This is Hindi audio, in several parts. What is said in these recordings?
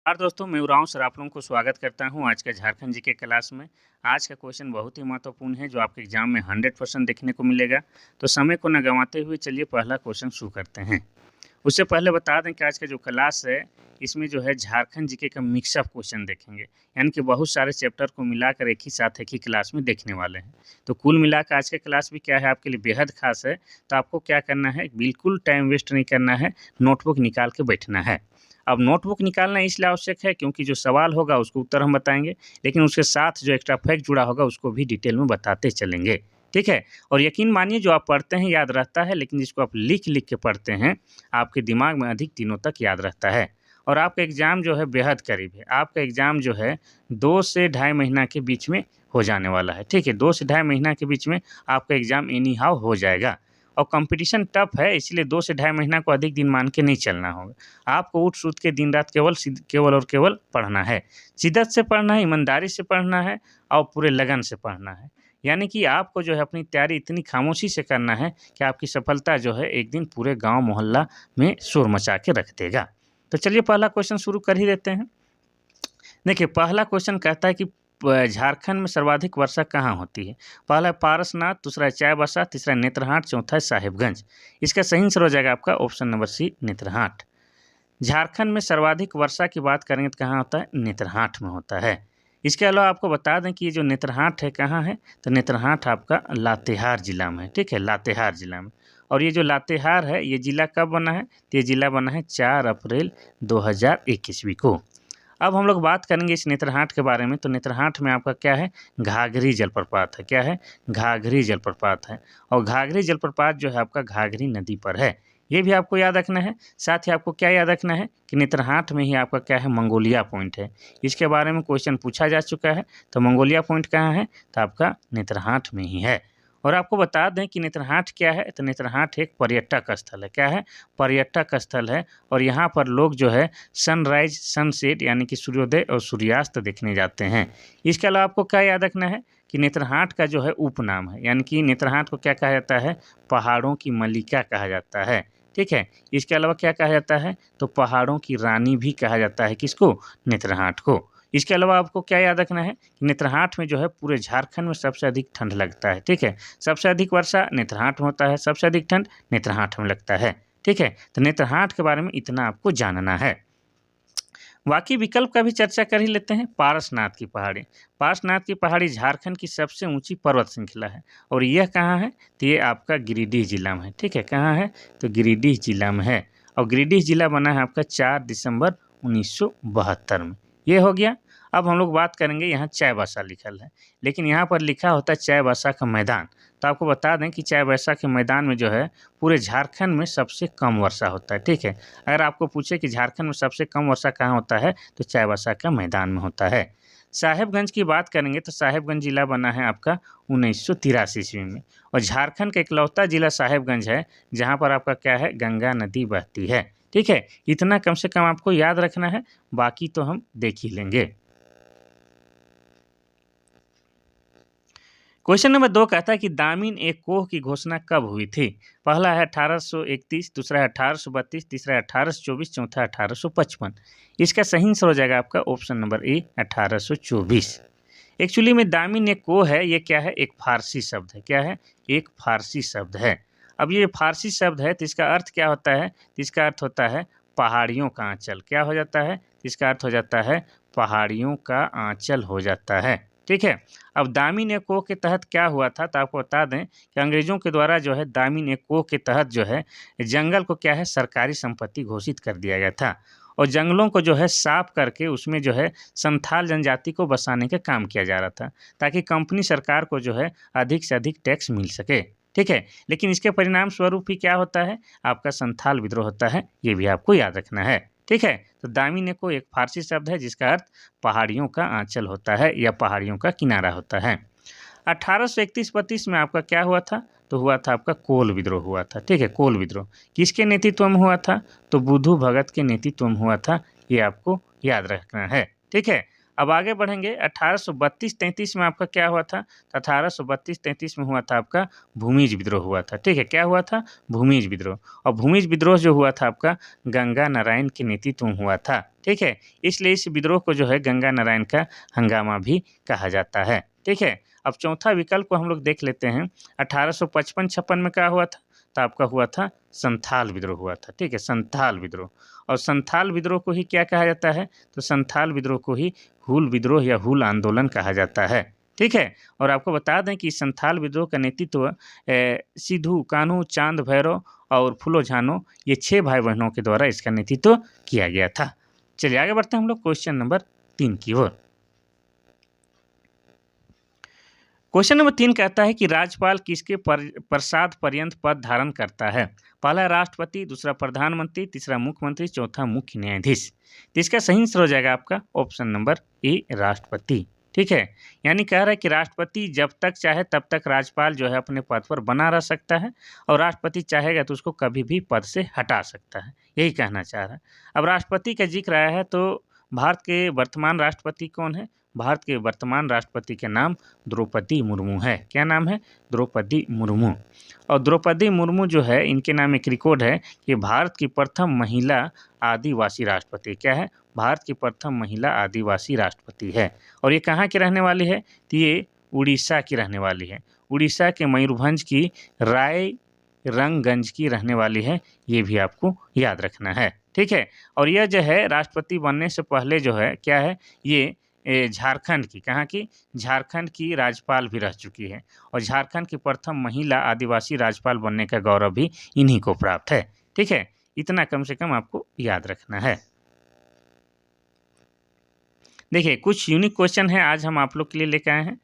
नमस्कार दोस्तों, मैं उरांव सर आप लोगों को स्वागत करता हूं आज के झारखंड जी के क्लास में। आज का क्वेश्चन बहुत ही महत्वपूर्ण है जो आपके एग्जाम में 100% देखने को मिलेगा। तो समय को न गंवाते हुए चलिए पहला क्वेश्चन शुरू करते हैं। उससे पहले बता दें कि आज का जो क्लास है इसमें जो है झारखंड जीके का मिक्सअप क्वेश्चन देखेंगे, यानी कि बहुत सारे चैप्टर को मिलाकर एक ही साथ एक ही क्लास में देखने वाले हैं। तो कुल मिलाकर आज का क्लास भी क्या है आपके लिए बेहद खास है। तो आपको क्या करना है, बिल्कुल टाइम वेस्ट नहीं करना है, नोटबुक निकाल के बैठना है। अब नोटबुक निकालना इसलिए आवश्यक है क्योंकि जो सवाल होगा उसको उत्तर हम बताएंगे, लेकिन उसके साथ जो एक्स्ट्रा फैक्ट जुड़ा होगा उसको भी डिटेल में बताते चलेंगे। ठीक है। और यकीन मानिए जो आप पढ़ते हैं याद रहता है, लेकिन जिसको आप लिख लिख के पढ़ते हैं आपके दिमाग में अधिक दिनों तक याद रहता है। और आपका एग्ज़ाम जो है बेहद करीब है। आपका एग्ज़ाम जो है 2 से ढाई महीना के बीच में हो जाने वाला है। ठीक है, 2 से ढाई महीना के बीच में आपका एग्ज़ाम एनी हाउ हो जाएगा। और कंपटीशन टफ है, इसलिए 2 से ढाई महीना को अधिक दिन मान के नहीं चलना होगा। आपको उठ-सूत के दिन-रात केवल और केवल पढ़ना है। शिद्दत से पढ़ना है, ईमानदारी से पढ़ना है और पूरे लगन से पढ़ना है। यानी कि आपको जो है अपनी तैयारी इतनी खामोशी से करना है कि आपकी सफलता जो है एक दिन पूरे गाँव मोहल्ला में शोर मचा के रख देगा। तो चलिए पहला क्वेश्चन शुरू कर ही देते हैं। देखिए पहला क्वेश्चन कहता है कि झारखंड में सर्वाधिक वर्षा कहाँ होती है? पहला है पारसनाथ, दूसरा है चाईबासा, तीसरा है नेत्रहाट, चौथा है साहिबगंज। इसका सही आंसर हो जाएगा आपका option number C Netarhat. Jharkhand में सर्वाधिक वर्षा की बात करेंगे तो कहाँ होता है? नेत्रहाट में होता है। इसके अलावा आपको बता दें कि ये जो नेत्रहाट है कहाँ है? तो नेत्रहाट आपका लातेहार जिला में है। ठीक है, लातेहार जिला में। और ये जो लातेहार है ये जिला कब बना है? तो ये जिला बना है 4 अप्रैल 2021 को। अब हम लोग बात करेंगे इस नेत्रहाट के बारे में। तो नेत्रहाट में आपका क्या है? घाघरी जलप्रपात है। क्या है? घाघरी जलप्रपात है। और घाघरी जलप्रपात जो है आपका घाघरी नदी पर है। ये भी आपको याद रखना है। साथ ही आपको क्या याद रखना है कि नेत्रहाट में ही आपका क्या है? मंगोलिया पॉइंट है। इसके बारे में क्वेश्चन पूछा जा चुका है। तो मंगोलिया पॉइंट कहाँ है? तो आपका नेत्रहाट में ही है। और आपको बता दें कि नेत्रहाट क्या है? तो नेत्रहाट एक पर्यटक स्थल है। क्या है? पर्यटक स्थल है। और यहाँ पर लोग जो है सनराइज सनसेट यानी कि सूर्योदय और सूर्यास्त देखने जाते हैं। इसके अलावा आपको क्या याद रखना है कि नेत्रहाट का जो है उपनाम है, यानी कि नेत्रहाट को क्या कहा जाता है? पहाड़ों की मल्लिका कहा जाता है। ठीक है। इसके अलावा क्या कहा जाता है? तो पहाड़ों की रानी भी कहा जाता है। किसको? नेत्रहाट को। इसके अलावा आपको क्या याद रखना है कि नेत्रहाट में जो है पूरे झारखंड में सबसे अधिक ठंड लगता है। ठीक है, सबसे अधिक वर्षा नेत्रहाट में होता है, सबसे अधिक ठंड नेत्रहाट में लगता है। ठीक है, तो नेत्रहाट के बारे में इतना आपको जानना है। बाकी विकल्प का भी चर्चा कर ही लेते हैं। पारसनाथ की पहाड़ी। पारसनाथ की पहाड़ी झारखंड की सबसे ऊंची पर्वत श्रृंखला है। और यह कहाँ है? तो ये आपका गिरिडीह जिला में है। ठीक है, कहाँ है? तो गिरिडीह जिला में है। और गिरिडीह जिला बना है आपका 4 दिसंबर 1972 में। ये हो गया। अब हम लोग बात करेंगे, यहाँ चाईबासा लिखल है, लेकिन यहाँ पर लिखा होता है चाईबासा का मैदान। तो आपको बता दें कि चाईबासा के मैदान में जो है पूरे झारखंड में सबसे कम वर्षा होता है। ठीक है, अगर आपको पूछे कि झारखंड में सबसे कम वर्षा कहाँ होता है तो चाईबासा का मैदान में होता है। साहेबगंज की बात करेंगे तो साहेबगंज जिला बना है आपका 1983 ईस्वी में। और झारखंड का इकलौता जिला साहेबगंज है जहाँ पर आपका क्या है? गंगा नदी बहती है। ठीक है, इतना कम से कम आपको याद रखना है, बाकी तो हम देख ही लेंगे। क्वेश्चन नंबर 2 कहता है कि दामिन एक कोह की घोषणा कब हुई थी? पहला है 1831, दूसरा है 1832, तीसरा है 1824, चौथा 1855। इसका सही आंसर हो जाएगा आपका ऑप्शन नंबर ए 1824। एक्चुअली में दामिन एक कोह है, ये क्या है? एक फारसी शब्द है। क्या है? एक फारसी शब्द है। अब ये फारसी शब्द है तो इसका अर्थ क्या होता है? तो इसका अर्थ होता है पहाड़ियों का आंचल। क्या हो जाता है? इसका अर्थ हो जाता है पहाड़ियों का आंचल हो जाता है। ठीक है। अब दामिन एक कोह के तहत क्या हुआ था? तो आपको बता दें कि अंग्रेजों के द्वारा जो है दामिन एक कोह के तहत जो है जंगल को क्या है? सरकारी संपत्ति घोषित कर दिया गया था। और जंगलों को जो है साफ करके उसमें जो है संथाल जनजाति को बसाने का काम किया जा रहा था, ताकि कंपनी सरकार को जो है अधिक से अधिक टैक्स मिल सके। ठीक है, लेकिन इसके परिणाम स्वरूप ही क्या होता है? आपका संथाल विद्रोह होता है। ये भी आपको याद रखना है। ठीक है, तो दामिन को एक फारसी शब्द है जिसका अर्थ पहाड़ियों का आंचल होता है या पहाड़ियों का किनारा होता है। 1831-32 में आपका क्या हुआ था? तो हुआ था आपका कोल विद्रोह हुआ था। ठीक है, कोल विद्रोह किसके नेतृत्व में हुआ था? तो बुद्धू भगत के नेतृत्व में हुआ था। ये आपको याद रखना है। ठीक है, अब आगे बढ़ेंगे। 1832-33 में आपका क्या हुआ था? तो 1832-33 में हुआ था आपका भूमिज विद्रोह हुआ था। ठीक है, क्या हुआ था? भूमिज विद्रोह। और भूमिज विद्रोह जो हुआ था आपका गंगा नारायण के नेतृत्व में हुआ था। ठीक है, इसलिए इस विद्रोह को जो है गंगा नारायण का हंगामा भी कहा जाता है। ठीक है, अब चौथा विकल्प को हम लोग देख लेते हैं। 1855-56 में क्या हुआ था? तो आपका हुआ था संथाल विद्रोह हुआ था। ठीक है, संथाल विद्रोह। और संथाल विद्रोह को ही क्या कहा जाता है? तो संथाल विद्रोह को ही हूल विद्रोह या हूल आंदोलन कहा जाता है। ठीक है, और आपको बता दें कि संथाल विद्रोह का नेतृत्व सिद्धू कान्हू चांद भैरव और फूलो झानो, ये 6 भाई बहनों के द्वारा इसका नेतृत्व किया गया था। चलिए आगे बढ़ते हैं हम लोग क्वेश्चन नंबर 3 की ओर। क्वेश्चन नंबर 3 कहता है कि राज्यपाल किसके प्रसाद पर्यंत पद धारण करता है? पहला राष्ट्रपति, दूसरा प्रधानमंत्री, तीसरा मुख्यमंत्री, चौथा मुख्य न्यायाधीश। तो इसका सही आंसर हो जाएगा आपका ऑप्शन नंबर ए, राष्ट्रपति। ठीक है, यानी कह रहा है कि राष्ट्रपति जब तक चाहे तब तक राज्यपाल जो है अपने पद पर बना रह सकता है, और राष्ट्रपति चाहेगा तो उसको कभी भी पद से हटा सकता है, यही कहना चाह रहा है। अब राष्ट्रपति का जिक्र आया है तो भारत के वर्तमान राष्ट्रपति कौन है? भारत के वर्तमान राष्ट्रपति के नाम द्रौपदी मुर्मू है। क्या नाम है? द्रौपदी मुर्मू। और द्रौपदी मुर्मू जो है, इनके नाम एक रिकॉर्ड है कि भारत की प्रथम महिला आदिवासी राष्ट्रपति। क्या है? भारत की प्रथम महिला आदिवासी राष्ट्रपति है। और ये कहाँ की रहने वाली है? तो ये उड़ीसा की रहने वाली है। उड़ीसा के मयूरभंज की रायरंगगंज की रहने वाली है, ये भी आपको याद रखना है। ठीक है, और यह जो है राष्ट्रपति बनने से पहले जो है क्या है, ये झारखंड की, कहाँ की? झारखंड की राज्यपाल भी रह चुकी है, और झारखंड की प्रथम महिला आदिवासी राज्यपाल बनने का गौरव भी इन्हीं को प्राप्त है। ठीक है, इतना कम से कम आपको याद रखना है। देखिए, कुछ यूनिक क्वेश्चन है आज हम आप लोग के लिए लेकर आए हैं।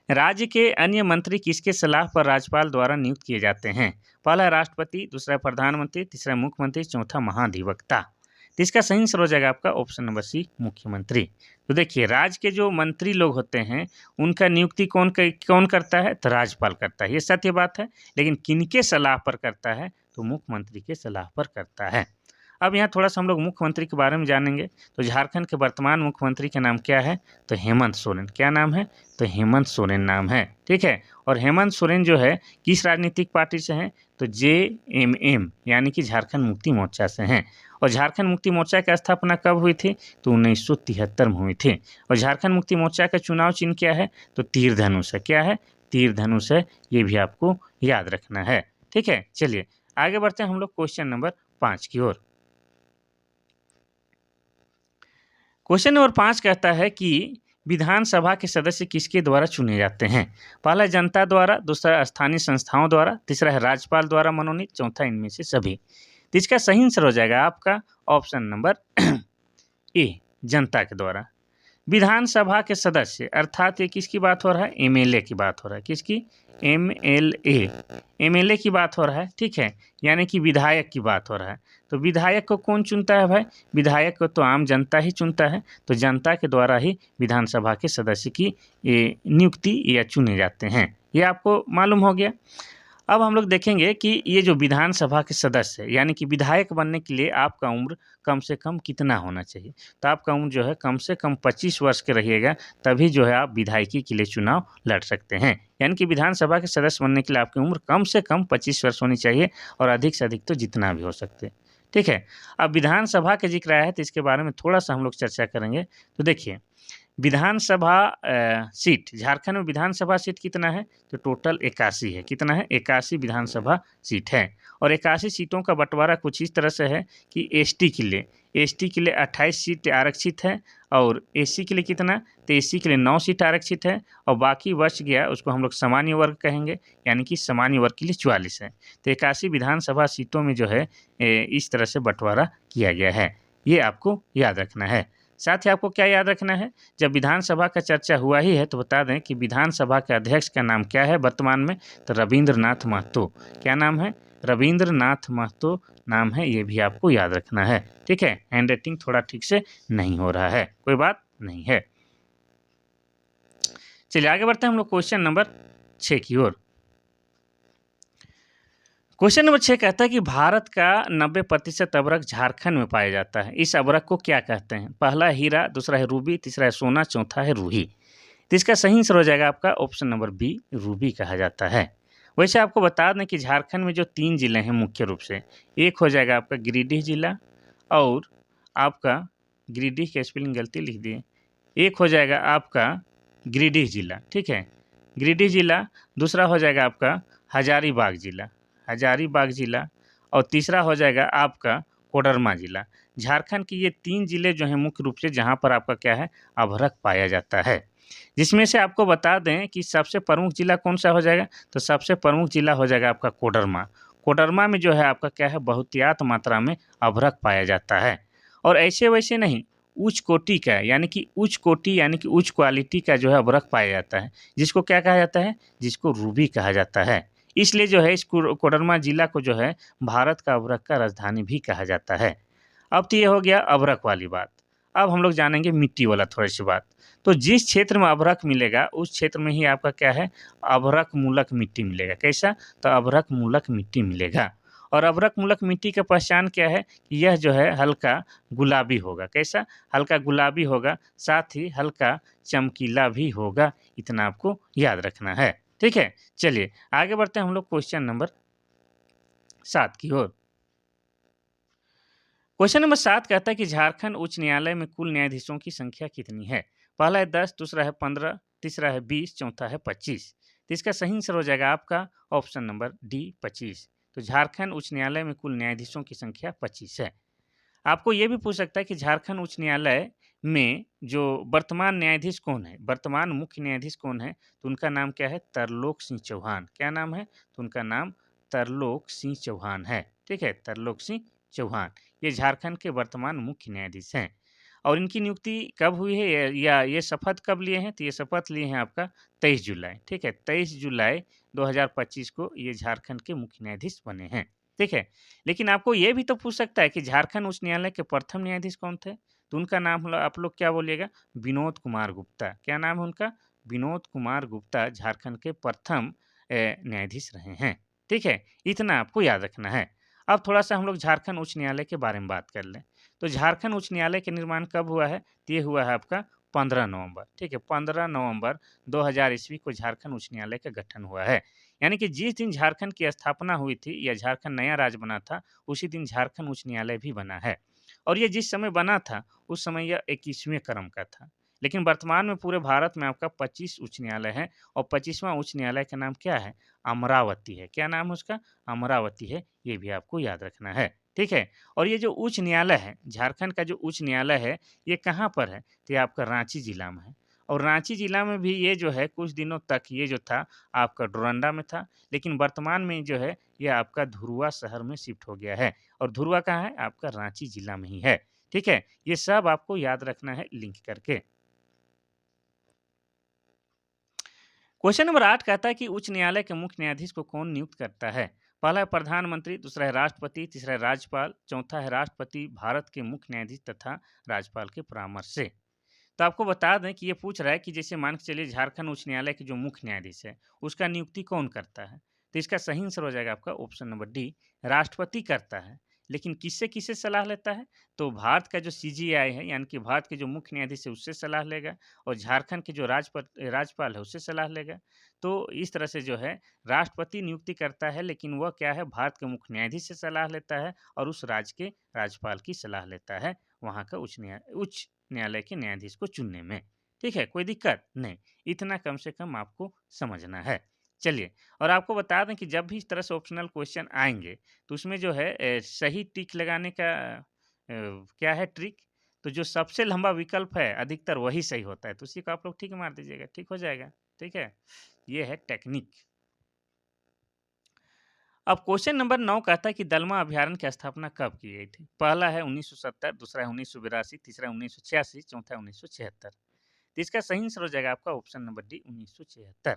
राज्य के अन्य मंत्री किसके सलाह पर राज्यपाल द्वारा नियुक्त किए जाते हैं? पहला राष्ट्रपति, दूसरा प्रधानमंत्री, तीसरा मुख्यमंत्री, चौथा महाधिवक्ता। तो इसका सही आंसर हो जाएगा आपका ऑप्शन नंबर सी, मुख्यमंत्री। तो देखिए, राज्य के जो मंत्री लोग होते हैं उनका नियुक्ति कौन करता है? तो राज्यपाल करता है, ये सत्य बात है। लेकिन किनके सलाह पर करता है? तो मुख्यमंत्री के सलाह पर करता है। अब यहाँ थोड़ा सा हम लोग मुख्यमंत्री के बारे में जानेंगे। तो झारखंड के वर्तमान मुख्यमंत्री का नाम क्या है? तो हेमंत सोरेन। क्या नाम है? तो हेमंत सोरेन नाम है। ठीक है, और हेमंत सोरेन जो है किस राजनीतिक पार्टी से हैं? तो JMM यानी कि झारखंड मुक्ति मोर्चा से हैं। और झारखंड मुक्ति मोर्चा की स्थापना कब हुई थी? तो 1973 में हुई थी। और झारखंड मुक्ति मोर्चा का चुनाव चिन्ह क्या है? तो तीर धनुष है। क्या है? तीर धनुष है, ये भी आपको याद रखना है। ठीक है, चलिए आगे बढ़ते हैं हम लोग क्वेश्चन नंबर 5 की ओर। क्वेश्चन नंबर 5 कहता है कि विधानसभा के सदस्य किसके द्वारा चुने जाते हैं? पहला जनता द्वारा, दूसरा स्थानीय संस्थाओं द्वारा, तीसरा है राज्यपाल द्वारा मनोनीत, चौथा इनमें से सभी। तो इसका सही आंसर हो जाएगा आपका ऑप्शन नंबर ए, जनता के द्वारा। विधानसभा के सदस्य अर्थात ये किसकी बात हो रहा है? MLA की बात हो रहा है। किसकी? MLA की बात हो रहा है। ठीक है, यानी कि विधायक की बात हो रहा है। तो विधायक को कौन चुनता है भाई? विधायक को तो आम जनता ही चुनता है। तो जनता के द्वारा ही विधानसभा के सदस्य की नियुक्ति या चुने जाते हैं, ये आपको मालूम हो गया। अब हम लोग देखेंगे कि ये जो विधानसभा के सदस्य है, यानी कि विधायक बनने के लिए आपका उम्र कम से कम कितना होना चाहिए? तो आपका उम्र जो है कम से कम 25 वर्ष के रहिएगा, तभी जो है आप विधायकी के लिए चुनाव लड़ सकते हैं। यानी कि विधानसभा के सदस्य बनने के लिए आपकी उम्र कम से कम 25 वर्ष होनी चाहिए, और अधिक से अधिक तो जितना भी हो सकते। ठीक है, अब विधानसभा का जिक्र आया है तो इसके बारे में थोड़ा सा हम लोग चर्चा करेंगे। तो देखिए, विधानसभा सीट, झारखंड में विधानसभा सीट कितना है? तो टोटल 81 है। कितना है? 81 विधानसभा सीट है। और 81 सीटों का बंटवारा कुछ इस तरह से है कि एसटी के लिए 28 सीट आरक्षित है, और एससी के लिए कितना? तो एससी के लिए 9 सीट आरक्षित है, और बाकी बच गया उसको हम लोग सामान्य वर्ग कहेंगे, यानी कि सामान्य वर्ग के लिए 44 है। तो 81 विधानसभा सीटों में जो है इस तरह से बंटवारा किया गया है, ये आपको याद रखना है। साथ ही आपको क्या याद रखना है, जब विधानसभा का चर्चा हुआ ही है तो बता दें कि विधानसभा के अध्यक्ष का नाम क्या है वर्तमान में? तो रविंद्रनाथ महतो। क्या नाम है? रविंद्रनाथ महतो नाम है, ये भी आपको याद रखना है। ठीक है, हैंड राइटिंग थोड़ा ठीक से नहीं हो रहा है, कोई बात नहीं है। चलिए आगे बढ़ते हैं हम लोग क्वेश्चन नंबर 6 की ओर। क्वेश्चन नंबर 6 कहता है कि भारत का 90% अबरक झारखंड में पाया जाता है। इस अबरक को क्या कहते हैं? पहला हीरा, दूसरा है रूबी, तीसरा है सोना, चौथा है रूही। तो इसका सही आंसर हो जाएगा आपका ऑप्शन नंबर बी, रूबी कहा जाता है। वैसे आपको बता दें कि झारखंड में जो 3 जिले हैं मुख्य रूप से, एक हो जाएगा आपका गिरिडीह जिला, और आपका गिरिडीह की स्पेलिंग गलती लिख दिए। एक हो जाएगा आपका गिरिडीह जिला, ठीक है, गिरिडीह जिला। दूसरा हो जाएगा आपका हजारीबाग जिला, हजारीबाग जिला। और तीसरा हो जाएगा आपका कोडरमा जिला। झारखंड के ये 3 जिले जो हैं मुख्य रूप से जहाँ पर आपका क्या है अभ्रक पाया जाता है। जिसमें से आपको बता दें कि सबसे प्रमुख जिला कौन-सा हो जाएगा, तो सबसे प्रमुख जिला हो जाएगा आपका कोडरमा। कोडरमा में जो है आपका क्या है बहुतायत मात्रा में अभ्रक पाया जाता है। और ऐसे-वैसे नहीं, उच्च कोटि का यानी कि उच्च कोटि यानी कि उच्च क्वालिटी का जो है अभ्रक पाया जाता है। जिसको क्या कहा जाता है? जिसको रूबी कहा जाता है। इसलिए जो है इस कोडरमा जिला को जो है भारत का अभ्रक का राजधानी भी कहा जाता है। अब तो ये हो गया अभ्रक वाली बात। अब हम लोग जानेंगे मिट्टी वाला थोड़ी-सी बात। तो जिस क्षेत्र में अभ्रक मिलेगा, उस क्षेत्र में ही आपका क्या है, अभ्रक मूलक मिट्टी मिलेगा। कैसा? तो अभ्रक मूलक मिट्टी मिलेगा। और अभ्रक मूलक मिट्टी का पहचान क्या है? कि यह जो है हल्का गुलाबी होगा। कैसा? हल्का गुलाबी होगा, साथ ही हल्का चमकीला भी होगा। इतना आपको याद रखना है। ठीक है? चलिए आगे बढ़ते हैं हम लोग क्वेश्चन नंबर 7 की ओर। क्वेश्चन नंबर 7 कहता है कि झारखंड उच्च न्यायालय में कुल न्यायाधीशों की संख्या कितनी है? पहला है 10, दूसरा है 15, तीसरा है 20, चौथा है 25। तो इसका सही आंसर हो जाएगा आपका ऑप्शन नंबर डी 25। तो झारखंड उच्च न्यायालय में कुल न्यायाधीशों की संख्या 25 है। आपको ये भी पूछ सकता है कि झारखंड उच्च न्यायालय में जो वर्तमान न्यायाधीश कौन है? वर्तमान मुख्य न्यायाधीश कौन है? तो उनका नाम क्या है? तरलोक सिंह चौहान। क्या नाम है? तो उनका नाम तरलोक सिंह चौहान है। ठीक है? तरलोक सिंह चौहान। ये झारखंड के वर्तमान मुख्य न्यायाधीश हैं। और इनकी नियुक्ति कब हुई है या ये शपथ कब लिए हैं? तो ये शपथ लिए हैं आपका 23 जुलाई। ठीक है? 23 जुलाई 2025 को ये झारखंड के मुख्य न्यायाधीश बने हैं। ठीक है? लेकिन आपको ये भी तो पूछ सकता है कि झारखंड उच्च न्यायालय के प्रथम न्यायाधीश कौन थे? तो उनका नाम आप लोग क्या बोलिएगा? विनोद कुमार गुप्ता। क्या नाम है उनका? विनोद कुमार गुप्ता झारखंड के प्रथम न्यायाधीश रहे हैं। ठीक है? इतना आपको याद रखना है। अब थोड़ा-सा हम लोग झारखंड उच्च न्यायालय के बारे में बात कर लें। तो झारखंड उच्च न्यायालय का निर्माण कब हुआ है? तो ये हुआ है आपका 15 नवंबर। ठीक है? 15 नवंबर 2000 ईस्वी को झारखंड उच्च न्यायालय का गठन हुआ है। यानी कि जिस दिन झारखंड की स्थापना हुई थी या झारखंड नया राज्य बना था, उसी दिन झारखंड उच्च न्यायालय भी बना है। और ये जिस समय बना था, उस समय यह 21वें क्रम का था। लेकिन वर्तमान में पूरे भारत में आपका 25 उच्च न्यायालय है और 25वां उच्च न्यायालय का नाम क्या है? अमरावती है। क्या नाम है उसका? अमरावती है। ये भी आपको याद रखना है। ठीक है? और ये जो उच्च न्यायालय है, झारखंड का जो उच्च न्यायालय है, ये कहाँ पर है? तो ये आपका रांची जिला में है। और रांची जिला में भी ये जो है कुछ दिनों तक ये जो था आपका डोरंडा में था, लेकिन वर्तमान में जो है ये आपका धुरुआ शहर में शिफ्ट हो गया है। और धुरुआ कहाँ है? आपका रांची जिला में ही है। ठीक है? ये सब आपको याद रखना है लिंक करके। क्वेश्चन नंबर 8 कहता है कि उच्च न्यायालय के मुख्य न्यायाधीश को कौन नियुक्त करता है? पहला है प्रधानमंत्री, दूसरा है राष्ट्रपति, तीसरा है राज्यपाल, चौथा है राष्ट्रपति भारत के मुख्य न्यायाधीश तथा राज्यपाल के परामर्श से। तो आपको बता दें कि ये पूछ रहा है कि जैसे मान के चलिए झारखंड उच्च न्यायालय के जो मुख्य न्यायाधीश है, उसका नियुक्ति कौन करता है? तो इसका सही आंसर हो जाएगा आपका ऑप्शन नंबर डी, राष्ट्रपति करता है। लेकिन किससे-किससे सलाह लेता है? तो भारत का जो सीजेआई है, यानी कि भारत के जो मुख्य न्यायाधीश है, उससे सलाह लेगा और झारखंड के जो राज्यपाल है, उससे सलाह लेगा। तो इस तरह से जो है राष्ट्रपति नियुक्ति करता है, लेकिन वह क्या है भारत के मुख्य न्यायाधीश से सलाह लेता है और उस राज्य के राज्यपाल की सलाह लेता है, वहाँ का उच्च न्यायालय के न्यायाधीश को चुनने में। ठीक है? कोई दिक्कत? नहीं। इतना कम से कम आपको समझना है। चलिए और आपको बता दें कि जब भी इस तरह से ऑप्शनल क्वेश्चन आएँगे, तो उसमें जो है सही टिक लगाने का क्या है ट्रिक? तो जो सबसे लंबा विकल्प है, अधिकतर वही सही होता है। तो उसी को आप लोग टिक मार दीजिएगा, ठीक हो जाएगा। ठीक है? ये है टेक्निक। अब क्वेश्चन नंबर 9 कहता है कि दलमा अभयारण्य की स्थापना कब की गई थी? पहला है 1970, दूसरा है 1982, तीसरा है 1986, चौथा है 1976। तो इसका सही आंसर हो जाएगा आपका ऑप्शन नंबर डी 1976।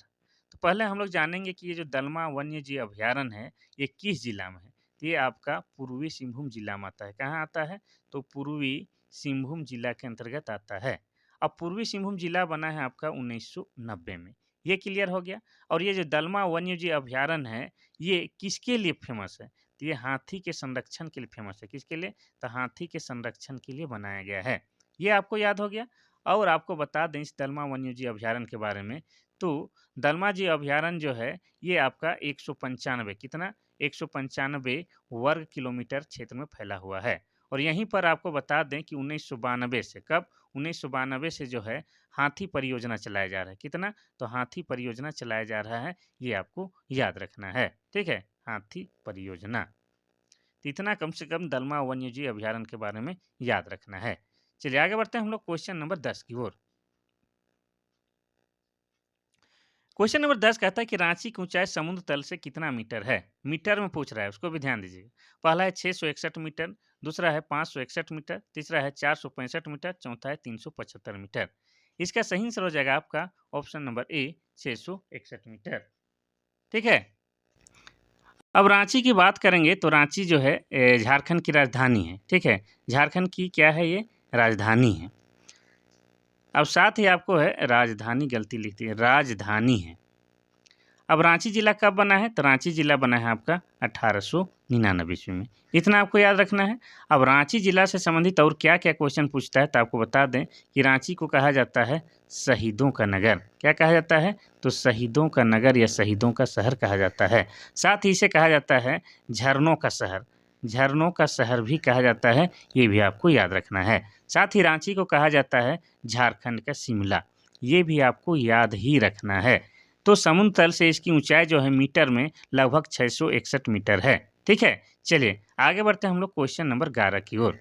तो पहले हम लोग जानेंगे कि ये जो दलमा वन्यजीव अभयारण्य है, ये किस जिला में है? तो ये आपका पूर्वी सिंहभूम जिला में आता है। कहाँ आता है? तो पूर्वी सिंहभूम जिला के अंतर्गत आता है। अब पूर्वी सिंहभूम जिला बना है आपका 1990 में। ये क्लियर हो गया। और ये जो दलमा वन्यजीव अभयारण्य है, ये किसके लिए फेमस है? तो ये हाथी के संरक्षण के लिए फेमस है। किसके लिए? तो हाथी के संरक्षण के लिए बनाया गया है। ये आपको याद हो गया। और आपको बता दें इस दलमा वन्यजीव अभयारण्य के बारे में, तो दलमा जी अभयारण्य जो है, ये आपका 195 कितना? 195 वर्ग किलोमीटर क्षेत्र में फैला हुआ है। और यहीं पर आपको बता दें कि 1992 से, कब 1992 से जो है हाथी परियोजना चलाया जा रहा है। कितना? तो हाथी परियोजना चलाया जा रहा है, ये आपको याद रखना है। ठीक है, हाथी परियोजना। तो इतना कम से कम दलमा वन्यजीव अभयारण्य के बारे में याद रखना है। चलिए आगे बढ़ते हैं हम लोग क्वेश्चन नंबर 10 की ओर। क्वेश्चन नंबर 10 कहता है कि रांची की ऊंचाई समुद्र तल से कितना मीटर है? मीटर में पूछ रहा है, उसको भी ध्यान दीजिएगा। पहला है 661 मीटर, दूसरा है 561 मीटर, तीसरा है 465 मीटर, चौथा है 375 मीटर। इसका सही आंसर हो जाएगा आपका ऑप्शन नंबर ए 661 मीटर। ठीक है, अब रांची की बात करेंगे तो रांची जो है झारखंड की राजधानी है। ठीक है, झारखंड की क्या है, ये राजधानी है। अब साथ ही आपको है राजधानी, गलती लिखती है, राजधानी है। अब रांची जिला कब बना है? तो रांची जिला बना है आपका 1899 ईस्वी में। इतना आपको याद रखना है। अब रांची जिला से संबंधित और क्या क्या क्वेश्चन पूछता है तो आपको बता दें कि रांची को कहा जाता है शहीदों का नगर। क्या कहा जाता है? तो शहीदों का नगर या शहीदों का शहर कहा जाता है। साथ ही इसे कहा जाता है झरनों का शहर, झरनों का शहर भी कहा जाता है, ये भी आपको याद रखना है। साथ ही रांची को कहा जाता है झारखंड का शिमला, ये भी आपको याद ही रखना है। तो समुद्र तल से इसकी ऊंचाई जो है मीटर में लगभग 661 मीटर है। ठीक है, चलिए आगे बढ़ते हैं हम लोग क्वेश्चन नंबर 11 की ओर।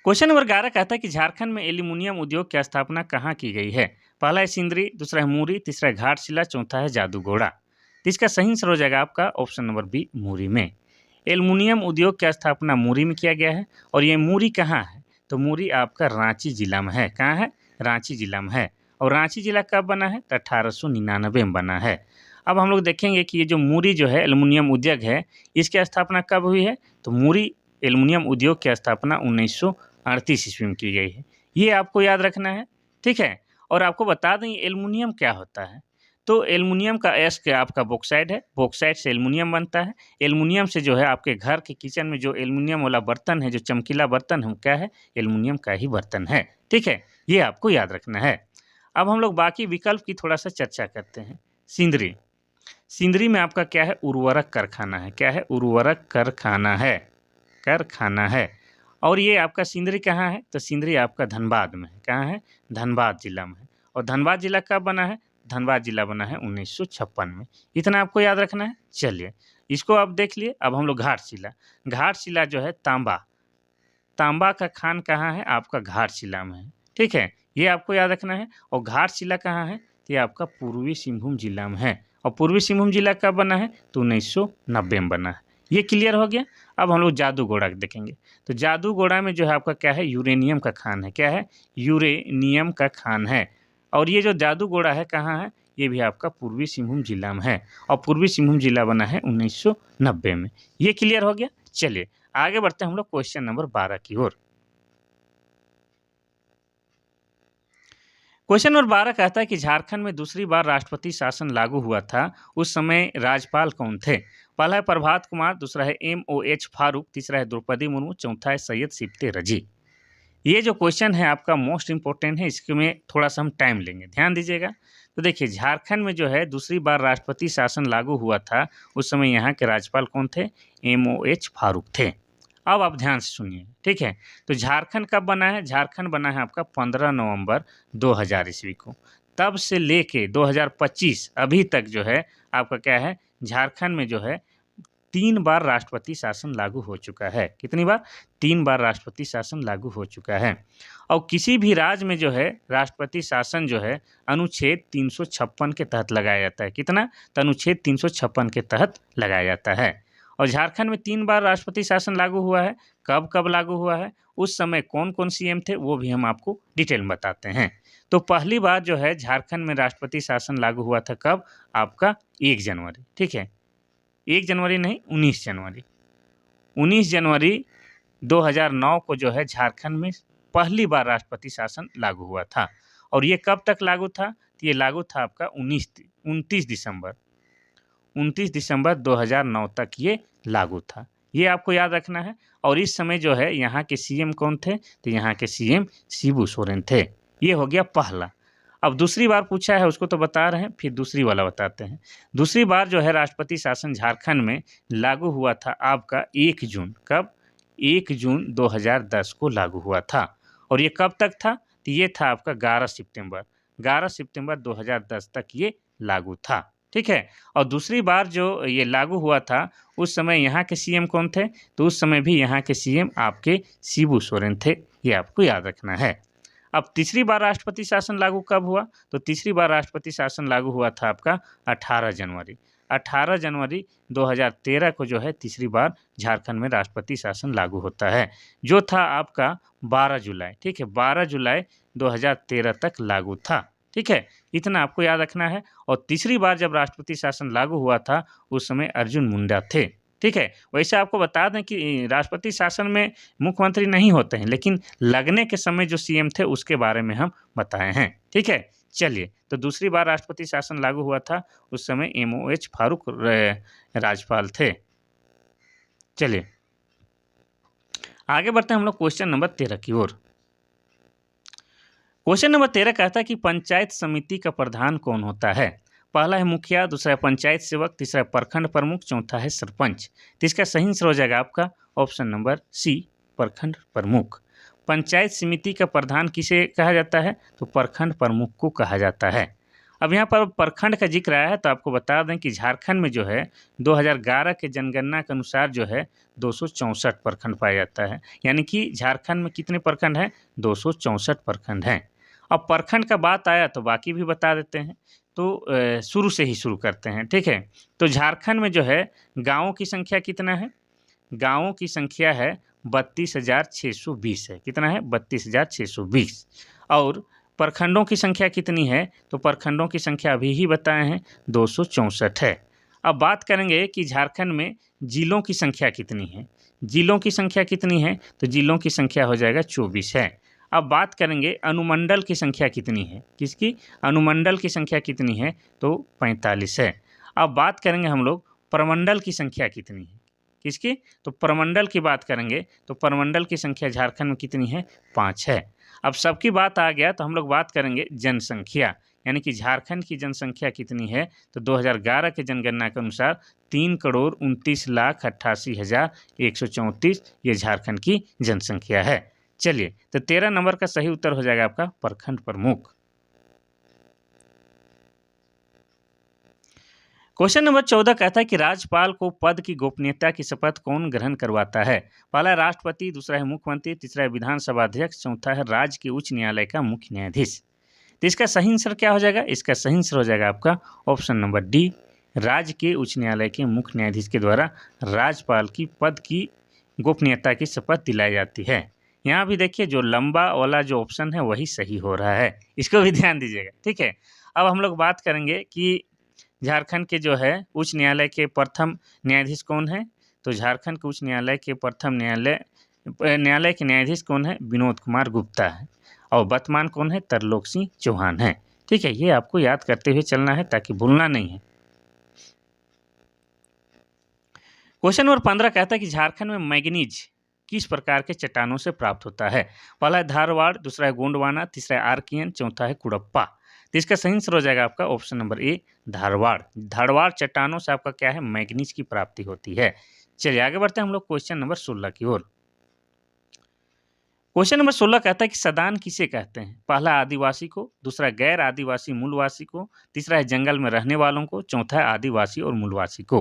क्वेश्चन नंबर 11 कहता है कि झारखंड में एल्यूमिनियम उद्योग की स्थापना कहाँ की गई है? पहला है सिंदरी, दूसरा है मूरी, तीसरा है घाटशिला, चौथा है जादूगोड़ा। तो इसका सही आंसर हो जाएगा आपका ऑप्शन नंबर बी मूरी में। एल्यूमिनियम उद्योग की स्थापना मूरी में किया गया है। और ये मूरी कहाँ है? तो मूरी आपका रांची जिला में है। कहाँ है? रांची जिला में है। और रांची जिला कब बना है? तो 1899 में बना है। अब हम लोग देखेंगे कि ये जो मूरी जो है एल्यूमिनियम उद्योग है, इसकी स्थापना कब हुई है? तो मूरी एल्यूमिनियम उद्योग की स्थापना 1938 ईस्वी में की गई है। ये आपको याद रखना है। ठीक है, और आपको बता दें एल्यूमिनियम क्या होता है। तो एल्यूमिनियम का एस के आपका बॉक्साइड है, बॉक्साइड से एल्यूमिनियम बनता है। एल्यूमिनियम से जो है आपके घर के किचन में जो एल्यूमिनियम वाला बर्तन है, जो चमकीला बर्तन है, क्या है? एल्यूमिनियम का ही बर्तन है। ठीक है, ये आपको याद रखना है। अब हम लोग बाकी विकल्प की थोड़ा सा चर्चा करते हैं। सिंदरी, सिंदरी में आपका क्या है? उर्वरक कारखाना है। क्या है? उर्वरक कारखाना है, कारखाना है। और ये आपका सिंदरी कहाँ है? तो सिंदरी आपका धनबाद में है। कहाँ है? धनबाद जिला में है। और धनबाद जिला कब बना है? धनबाद जिला बना है 1956 में। इतना आपको याद रखना है। चलिए इसको आप देख लिए। अब हम लोग घाटशिला, घाटशिला जो है तांबा, तांबा का खान कहाँ है? आपका घाटशिला में है। ठीक है, ये आपको याद रखना है। और घाटशिला कहाँ है? तो ये आपका पूर्वी सिंहभूम जिला में है। और पूर्वी सिंहभूम जिला कब बना है? तो 1990 में बना है। ये क्लियर हो गया। अब हम लोग जादूगोड़ा देखेंगे। तो जादूगोड़ा में जो है आपका क्या है? यूरेनियम का खान है। क्या है? यूरेनियम का खान है। और ये जो जादूगोड़ा है कहाँ है? ये भी आपका पूर्वी सिंहभूम जिला में है। और पूर्वी सिंहभूम जिला बना है 1990 में। ये क्लियर हो गया। चलिए आगे बढ़ते हैं हम लोग क्वेश्चन नंबर 12 की ओर। क्वेश्चन नंबर 12 कहता है कि झारखंड में दूसरी बार राष्ट्रपति शासन लागू हुआ था, उस समय राज्यपाल कौन थे? पहला है प्रभात कुमार, दूसरा है MOH फारूक, तीसरा है द्रौपदी मुर्मू, चौथा है सैयद सिप्ते रजी। ये जो क्वेश्चन है आपका मोस्ट इंपॉर्टेंट है, इसके में थोड़ा सा हम टाइम लेंगे, ध्यान दीजिएगा। तो देखिए झारखंड में जो है दूसरी बार राष्ट्रपति शासन लागू हुआ था, उस समय यहाँ के राज्यपाल कौन थे? MOH फारूक थे। अब आप ध्यान से सुनिए। ठीक है, तो झारखंड कब बना है? झारखंड बना है आपका 15 नवंबर 2000 ईस्वी को। तब से लेके 2025 अभी तक जो है आपका क्या है? झारखंड में जो है 3 बार राष्ट्रपति शासन लागू हो चुका है। कितनी बार? 3 बार राष्ट्रपति शासन लागू हो चुका है। और किसी भी राज्य में जो है राष्ट्रपति शासन जो है अनुच्छेद 356 के तहत लगाया जाता है। कितना? तो अनुच्छेद 356 के तहत लगाया जाता है। और झारखंड में 3 बार राष्ट्रपति शासन लागू हुआ है। कब कब लागू हुआ है? उस समय कौन कौन CM थे वो भी हम आपको डिटेल में बताते हैं। तो पहली बार जो है झारखंड में राष्ट्रपति शासन लागू हुआ था कब? आपका 1 जनवरी। ठीक है, 1 जनवरी नहीं, 19 जनवरी। 19 जनवरी 2009 को जो है झारखंड में पहली बार राष्ट्रपति शासन लागू हुआ था। और ये कब तक लागू था? तो ये लागू था आपका 29 दिसंबर 2009 तक ये लागू था। ये आपको याद रखना है। और इस समय जो है यहाँ के CM कौन थे? तो यहाँ के CM शिबू सोरेन थे। ये हो गया पहला। अब दूसरी बार पूछा है उसको तो बता रहे हैं, फिर दूसरी वाला बताते हैं। दूसरी बार जो है राष्ट्रपति शासन झारखंड में लागू हुआ था आपका 1 जून, कब? 1 जून 2010 को लागू हुआ था। और ये कब तक था? तो ये था आपका 11 सितंबर 2010 तक ये लागू था। ठीक है? और दूसरी बार जो ये लागू हुआ था, उस समय यहाँ के सीएम कौन थे? तो उस समय भी यहाँ के सीएम आपके शिबू सोरेन थे, ये आपको याद रखना है। अब तीसरी बार राष्ट्रपति शासन लागू कब हुआ? तो तीसरी बार राष्ट्रपति शासन लागू हुआ था आपका 18 जनवरी। 18 जनवरी 2013 को जो है तीसरी बार झारखंड में राष्ट्रपति शासन लागू होता है, जो था आपका 12 जुलाई, ठीक है? 12 जुलाई 2013 तक लागू था, ठीक है? इतना आपको याद रखना है। और तीसरी बार जब राष्ट्रपति शासन लागू हुआ था, उस समय अर्जुन मुंडा थे, ठीक है? वैसे आपको बता दें कि राष्ट्रपति शासन में मुख्यमंत्री नहीं होते हैं, लेकिन लगने के समय जो सीएम थे उसके बारे में हम बताए हैं, ठीक है? चलिए, तो दूसरी बार राष्ट्रपति शासन लागू हुआ था, उस समय एमओएच फारूक राज्यपाल थे। चलिए, आगे बढ़ते हैं हम लोग क्वेश्चन नंबर 13 की ओर। क्वेश्चन नंबर 13 कहता है कि पंचायत समिति का प्रधान कौन होता है? पहला है मुखिया, दूसरा है पंचायत सेवक, तीसरा है प्रखंड प्रमुख, चौथा है सरपंच। तो इसका सही आंसर हो जाएगा आपका ऑप्शन नंबर सी, प्रखंड प्रमुख। पंचायत समिति का प्रधान किसे कहा जाता है? तो प्रखंड प्रमुख को कहा जाता है। अब यहाँ पर प्रखंड का जिक्र आया है तो आपको बता दें कि झारखंड में जो है 2011 के जनगणना के अनुसार जो है 264 प्रखंड पाया जाता है। यानी कि झारखंड में कितने प्रखंड हैं? 264 प्रखंड हैं। अब प्रखंड का बात आया तो बाकी भी बता देते हैं। तो शुरू से ही शुरू करते हैं, ठीक है? तो झारखंड में जो है गाँवों की संख्या कितना है? गाँवों की संख्या है 32,620 है। कितना है? 32,620। और प्रखंडों की संख्या कितनी है? तो प्रखंडों की संख्या अभी ही बताए हैं 264 है। अब बात करेंगे कि झारखंड में जिलों की संख्या कितनी है? जिलों की संख्या कितनी है? तो जिलों की संख्या हो जाएगा 24 है। अब बात करेंगे अनुमंडल की संख्या कितनी है? किसकी? अनुमंडल की संख्या कितनी है? तो 45 है। अब बात करेंगे हम लोग प्रमंडल की संख्या कितनी है? किसकी? तो प्रमंडल की बात करेंगे तो प्रमंडल की संख्या झारखंड में कितनी है? 5 है। अब सबकी बात आ गया तो हम लोग बात करेंगे जनसंख्या, यानी कि झारखंड की जनसंख्या कितनी है? तो 2011 के जनगणना के अनुसार 3,29,88,134 ये झारखंड की जनसंख्या है। चलिए, तो 13 नंबर का सही उत्तर हो जाएगा आपका प्रखंड प्रमुख। क्वेश्चन नंबर 14 कहता है कि राज्यपाल को पद की गोपनीयता की शपथ कौन ग्रहण करवाता है? पहला है राष्ट्रपति, दूसरा है मुख्यमंत्री, तीसरा है विधानसभा अध्यक्ष, चौथा है राज्य के उच्च न्यायालय का मुख्य न्यायाधीश। तो इसका सही आंसर क्या हो जाएगा? इसका सही आंसर हो जाएगा आपका ऑप्शन नंबर डी, राज्य के उच्च न्यायालय के मुख्य न्यायाधीश के द्वारा राज्यपाल की पद की गोपनीयता की शपथ दिलाई जाती है। यहाँ भी देखिए जो लंबा वाला जो ऑप्शन है वही सही हो रहा है, इसको भी ध्यान दीजिएगा, ठीक है? अब हम लोग बात करेंगे कि झारखंड के जो है उच्च न्यायालय के प्रथम न्यायाधीश कौन है? तो झारखंड के उच्च न्यायालय के प्रथम न्यायालय के न्यायाधीश कौन है? विनोद कुमार गुप्ता है। और वर्तमान कौन है? तरलोक सिंह चौहान है। ठीक है, ये आपको याद करते हुए चलना है ताकि भूलना नहीं है। क्वेश्चन नंबर 15 कहता है कि झारखंड में मैग्नीज किस प्रकार के चट्टानों से प्राप्त होता है? पहला है धारवाड़, दूसरा है गोंडवाना, तीसरा है आर्कियन, चौथा है कुड़प्पा। तो इसका सही आंसर हो जाएगा आपका ऑप्शन नंबर ए, धारवाड़। धारवाड़ चट्टानों से आपका क्या है? मैग्नीज की प्राप्ति होती है। चलिए आगे बढ़ते हैं हम लोग क्वेश्चन नंबर 16 की ओर। क्वेश्चन नंबर 16 कहता है कि सदान किसे कहते हैं? पहला आदिवासी को, दूसरा गैर आदिवासी मूलवासी को, तीसरा है जंगल में रहने वालों को, चौथा है आदिवासी और मूलवासी को।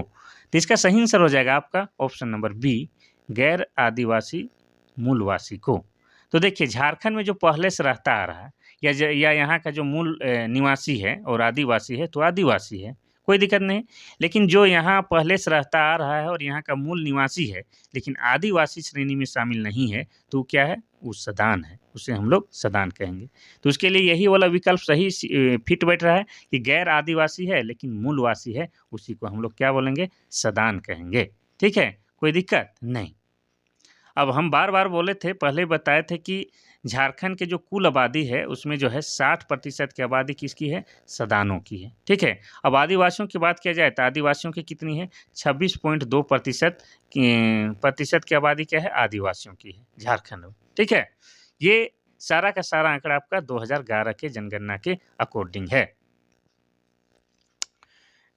तो इसका सही आंसर हो जाएगा आपका ऑप्शन नंबर बी, गैर आदिवासी मूलवासी को। तो देखिए झारखंड में जो पहले से रहता आ रहा है या यहाँ का जो मूल निवासी है और आदिवासी है तो आदिवासी है, कोई दिक्कत नहीं। लेकिन जो यहाँ पहले से रहता आ रहा है और यहाँ का मूल निवासी है लेकिन आदिवासी श्रेणी में शामिल नहीं है तो क्या है? वो सदान है, उसे हम लोग सदान कहेंगे। तो उसके लिए यही वाला विकल्प सही फिट बैठ रहा है कि गैर आदिवासी है लेकिन मूलवासी है, उसी को हम लोग क्या बोलेंगे? सदान कहेंगे। ठीक है, कोई दिक्कत नहीं। अब हम बार बार बोले थे, पहले बताए थे कि झारखंड के जो कुल आबादी है उसमें जो है 60% की आबादी किसकी है? सदानों की है। ठीक है, अब आदिवासियों की बात किया जाए तो आदिवासियों की कितनी है? 26.2% प्रतिशत की आबादी क्या है? आदिवासियों की है झारखंड में। ठीक है, ये सारा का सारा आंकड़ा आपका 2011 के जनगणना के अकॉर्डिंग है।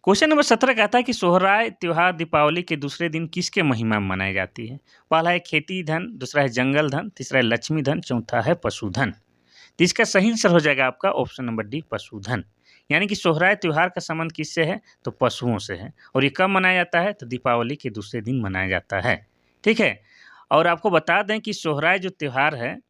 क्वेश्चन नंबर 17 कहता है कि सोहराय त्योहार दीपावली के दूसरे दिन किसके महिमा में मनाई जाती है? पहला है खेती धन, दूसरा है जंगल धन, तीसरा है लक्ष्मी धन, चौथा है पशुधन। तो इसका सही आंसर हो जाएगा आपका ऑप्शन नंबर डी, पशुधन। यानी कि सोहराय त्योहार का संबंध किससे है? तो पशुओं से है। और ये कब मनाया जाता है? तो दीपावली के दूसरे दिन मनाया जाता है। ठीक है। और आपको बता दें कि सोहराय जो त्योहार है,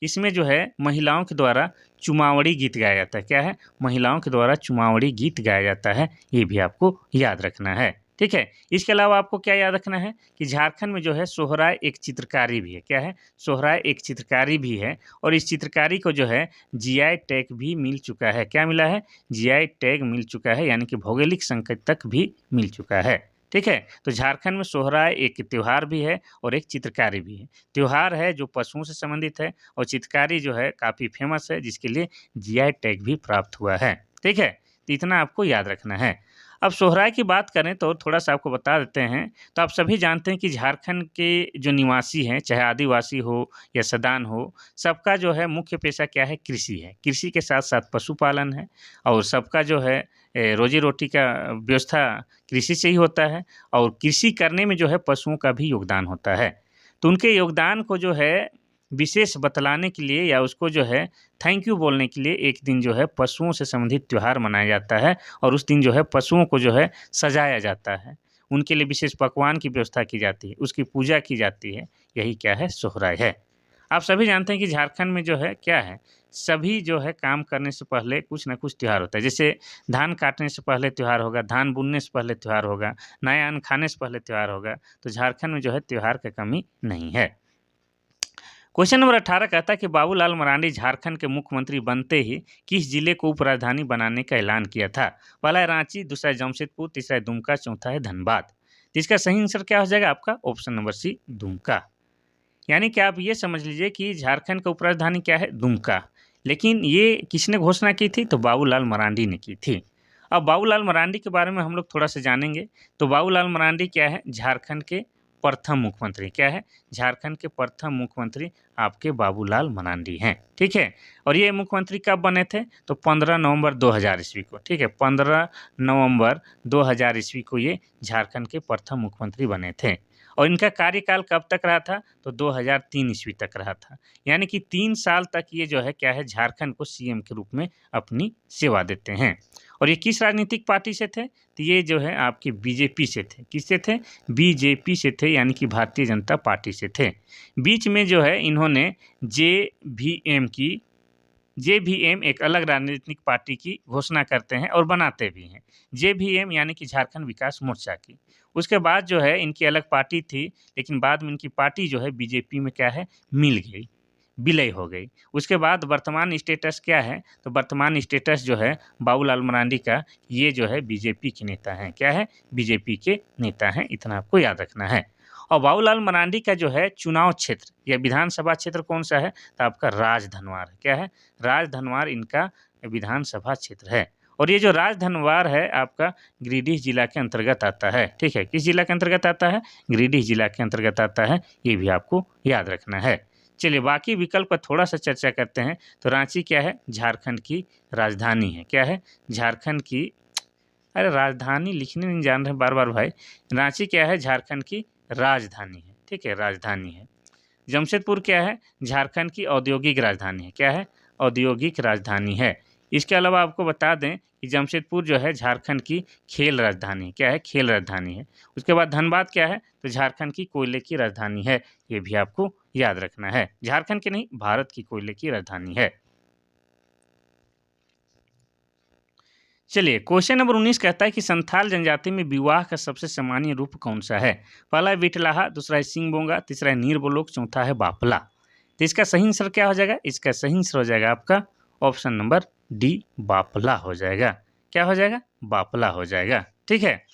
इसमें जो है महिलाओं के द्वारा चुमावड़ी गीत गाया जाता है। क्या है? महिलाओं के द्वारा चुमावड़ी गीत गाया जाता है। ये भी आपको याद रखना है। ठीक है। इसके अलावा आपको क्या याद रखना है कि झारखंड में जो है सोहराय एक चित्रकारी भी है। क्या है? सोहराय एक चित्रकारी भी है और इस चित्रकारी को जो है जीआई टैग भी मिल चुका है। क्या मिला है? जीआई टैग मिल चुका है, यानी कि भौगोलिक संकेत तक भी मिल चुका है। ठीक है। तो झारखंड में सोहराय एक त्योहार भी है और एक चित्रकारी भी है। त्योहार है जो पशुओं से संबंधित है और चित्रकारी जो है काफ़ी फेमस है, जिसके लिए जीआई टैग भी प्राप्त हुआ है। ठीक है। तो इतना आपको याद रखना है। अब सोहराय की बात करें तो थोड़ा-सा आपको बता देते हैं। तो आप सभी जानते हैं कि झारखंड के जो निवासी हैं, चाहे आदिवासी हो या सदान हो, सबका जो है मुख्य पेशा क्या है? कृषि है। कृषि के साथ-साथ पशुपालन है और सबका जो है रोज़ी-रोटी का व्यवस्था कृषि से ही होता है और कृषि करने में जो है पशुओं का भी योगदान होता है। तो उनके योगदान को जो है विशेष बतलाने के लिए या उसको जो है थैंक यू बोलने के लिए एक दिन जो है पशुओं से संबंधित त्योहार मनाया जाता है और उस दिन जो है पशुओं को जो है सजाया जाता है। उनके लिए विशेष पकवान की व्यवस्था की जाती है, उसकी पूजा की जाती है। यही क्या है? सोहराय है। आप सभी जानते हैं कि झारखंड में जो है क्या है? सभी जो है काम करने से पहले कुछ न कुछ त्योहार होता है। जैसे धान काटने से पहले त्योहार होगा, धान बुनने से पहले त्योहार होगा, नया अन्न खाने से पहले त्योहार होगा। तो झारखंड में जो है त्योहार की कमी नहीं है। क्वेश्चन नंबर 18 कहता है कि बाबूलाल मरांडी झारखंड के मुख्यमंत्री बनते ही किस जिले को उपराजधानी बनाने का ऐलान किया था? पहला है रांची, दूसरा है जमशेदपुर, तीसरा है दुमका, चौथा है धनबाद। तो इसका सही आंसर क्या हो जाएगा आपका? Option number C, Dumka. यानी कि आप ये समझ लीजिए कि झारखंड का उपराजधानी क्या है? दुमका। लेकिन ये किसने घोषणा की थी? तो बाबूलाल मरांडी ने की थी। अब बाबूलाल मरांडी के बारे में हम लोग थोड़ा-सा जानेंगे। तो बाबूलाल मरांडी क्या है? झारखंड के प्रथम मुख्यमंत्री। क्या है? झारखंड के प्रथम मुख्यमंत्री आपके बाबूलाल मरांडी हैं। ठीक है? और ये मुख्यमंत्री कब बने थे? तो 15 नवंबर 2000 ईस्वी को। ठीक है? 15 नवंबर 2000 ईस्वी को ये झारखंड के प्रथम मुख्यमंत्री बने थे। और इनका कार्यकाल कब तक रहा था? तो 2003 ईस्वी तक रहा था। यानी कि 3 साल तक ये जो है क्या है? झारखंड को सीएम के रूप में अपनी सेवा देते हैं। और ये किस राजनीतिक पार्टी से थे? तो ये जो है आपकी बीजेपी से थे। किससे थे? बीजेपी से थे, यानी कि भारतीय जनता पार्टी से थे। बीच में जो है इन्होंने जेवीएम एक अलग राजनीतिक पार्टी की घोषणा करते हैं और बनाते भी हैं। जेवीएम यानी कि झारखंड विकास मोर्चा की। उसके बाद जो है इनकी अलग पार्टी थी, लेकिन बाद में इनकी पार्टी जो है बीजेपी में क्या है? मिल गई, विलय हो गई। उसके बाद वर्तमान स्टेटस क्या है? तो वर्तमान स्टेटस जो है बाबूलाल मरांडी का, ये जो है बीजेपी के नेता हैं। क्या है? बीजेपी के नेता हैं। इतना आपको याद रखना है। और बाबूलाल मरांडी का जो है चुनाव क्षेत्र या विधानसभा क्षेत्र कौन-सा है? तो आपका राजधनवार है। क्या है? राजधनवार इनका विधानसभा क्षेत्र है। और ये जो राजधनवार है आपका गिरिडीह जिला के अंतर्गत आता है। ठीक है? किस जिला के अंतर्गत आता है? गिरिडीह जिला के अंतर्गत आता है। ये भी आपको याद रखना है। चलिए बाकी विकल्प पर थोड़ा-सा चर्चा करते हैं। तो रांची क्या है? झारखंड की राजधानी है। क्या है? झारखंड की अरे राजधानी लिखने नहीं जान रहे बार-बार भाई। रांची क्या है? झारखंड की राजधानी है। ठीक है? राजधानी है। जमशेदपुर क्या है? झारखंड की औद्योगिक राजधानी है। क्या है? औद्योगिक राजधानी है। इसके अलावा आपको बता दें कि जमशेदपुर जो है झारखंड की खेल राजधानी है। क्या है? खेल राजधानी है। उसके बाद धनबाद क्या है? तो झारखंड की कोयले की राजधानी है। ये भी आपको याद रखना है। झारखंड की नहीं, भारत की कोयले की राजधानी है। चलिए क्वेश्चन नंबर 19 कहता है कि संथाल जनजाति में विवाह का सबसे सामान्य रूप कौन-सा है? पहला है बिटलाहा, दूसरा है सिंगबोंगा, तीसरा है नीरबोलोक, चौथा है बापला। तो इसका सही आंसर क्या हो जाएगा? इसका सही आंसर हो जाएगा आपका ऑप्शन नंबर डी, बापला हो जाएगा। क्या हो जाएगा? बापला हो जाएगा। ठीक है?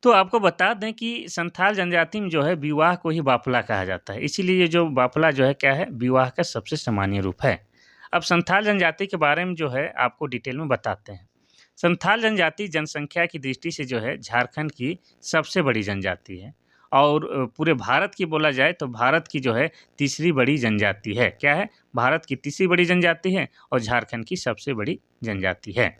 तो आपको बता दें कि संथाल जनजाति में जो है विवाह को ही बापला कहा जाता है। इसीलिए ये जो बापला जो है क्या है? विवाह का सबसे सामान्य रूप है। अब संथाल जनजाति के बारे में जो है आपको डिटेल में बताते हैं। संथाल जनजाति जनसंख्या की दृष्टि से जो है झारखंड की सबसे बड़ी जनजाति है और पूरे भारत की बोला जाए तो भारत की जो है तीसरी बड़ी जनजाति है। क्या है? भारत की तीसरी बड़ी जनजाति है और झारखंड की सबसे बड़ी जनजाति है।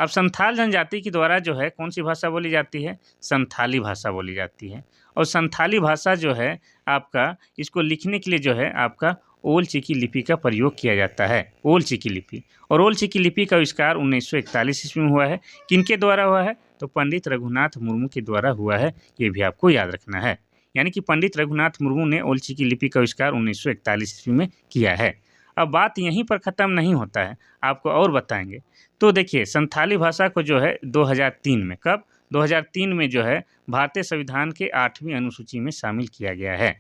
अब संथाल जनजाति के द्वारा जो है कौन सी भाषा बोली जाती है? संथाली भाषा बोली जाती है। और संथाली भाषा जो है आपका, इसको लिखने के लिए जो है आपका ओल चिकी लिपि का प्रयोग किया जाता है, ओल चिकी लिपि। और ओल चिकी लिपि का आविष्कार 1941 ईस्वी में हुआ है। किनके द्वारा हुआ है? तो पंडित रघुनाथ मुर्मू के द्वारा हुआ है, ये भी आपको याद रखना है। यानी कि पंडित रघुनाथ मुर्मू ने ओल चिकी लिपि का आविष्कार 1941 ईस्वी में किया है। अब बात यहीं पर ख़त्म नहीं होता है, आपको और बताएंगे। तो देखिए, संथाली भाषा को जो है 2003 में, कब? 2003 में जो है भारतीय संविधान के 8वीं अनुसूची में शामिल किया गया है।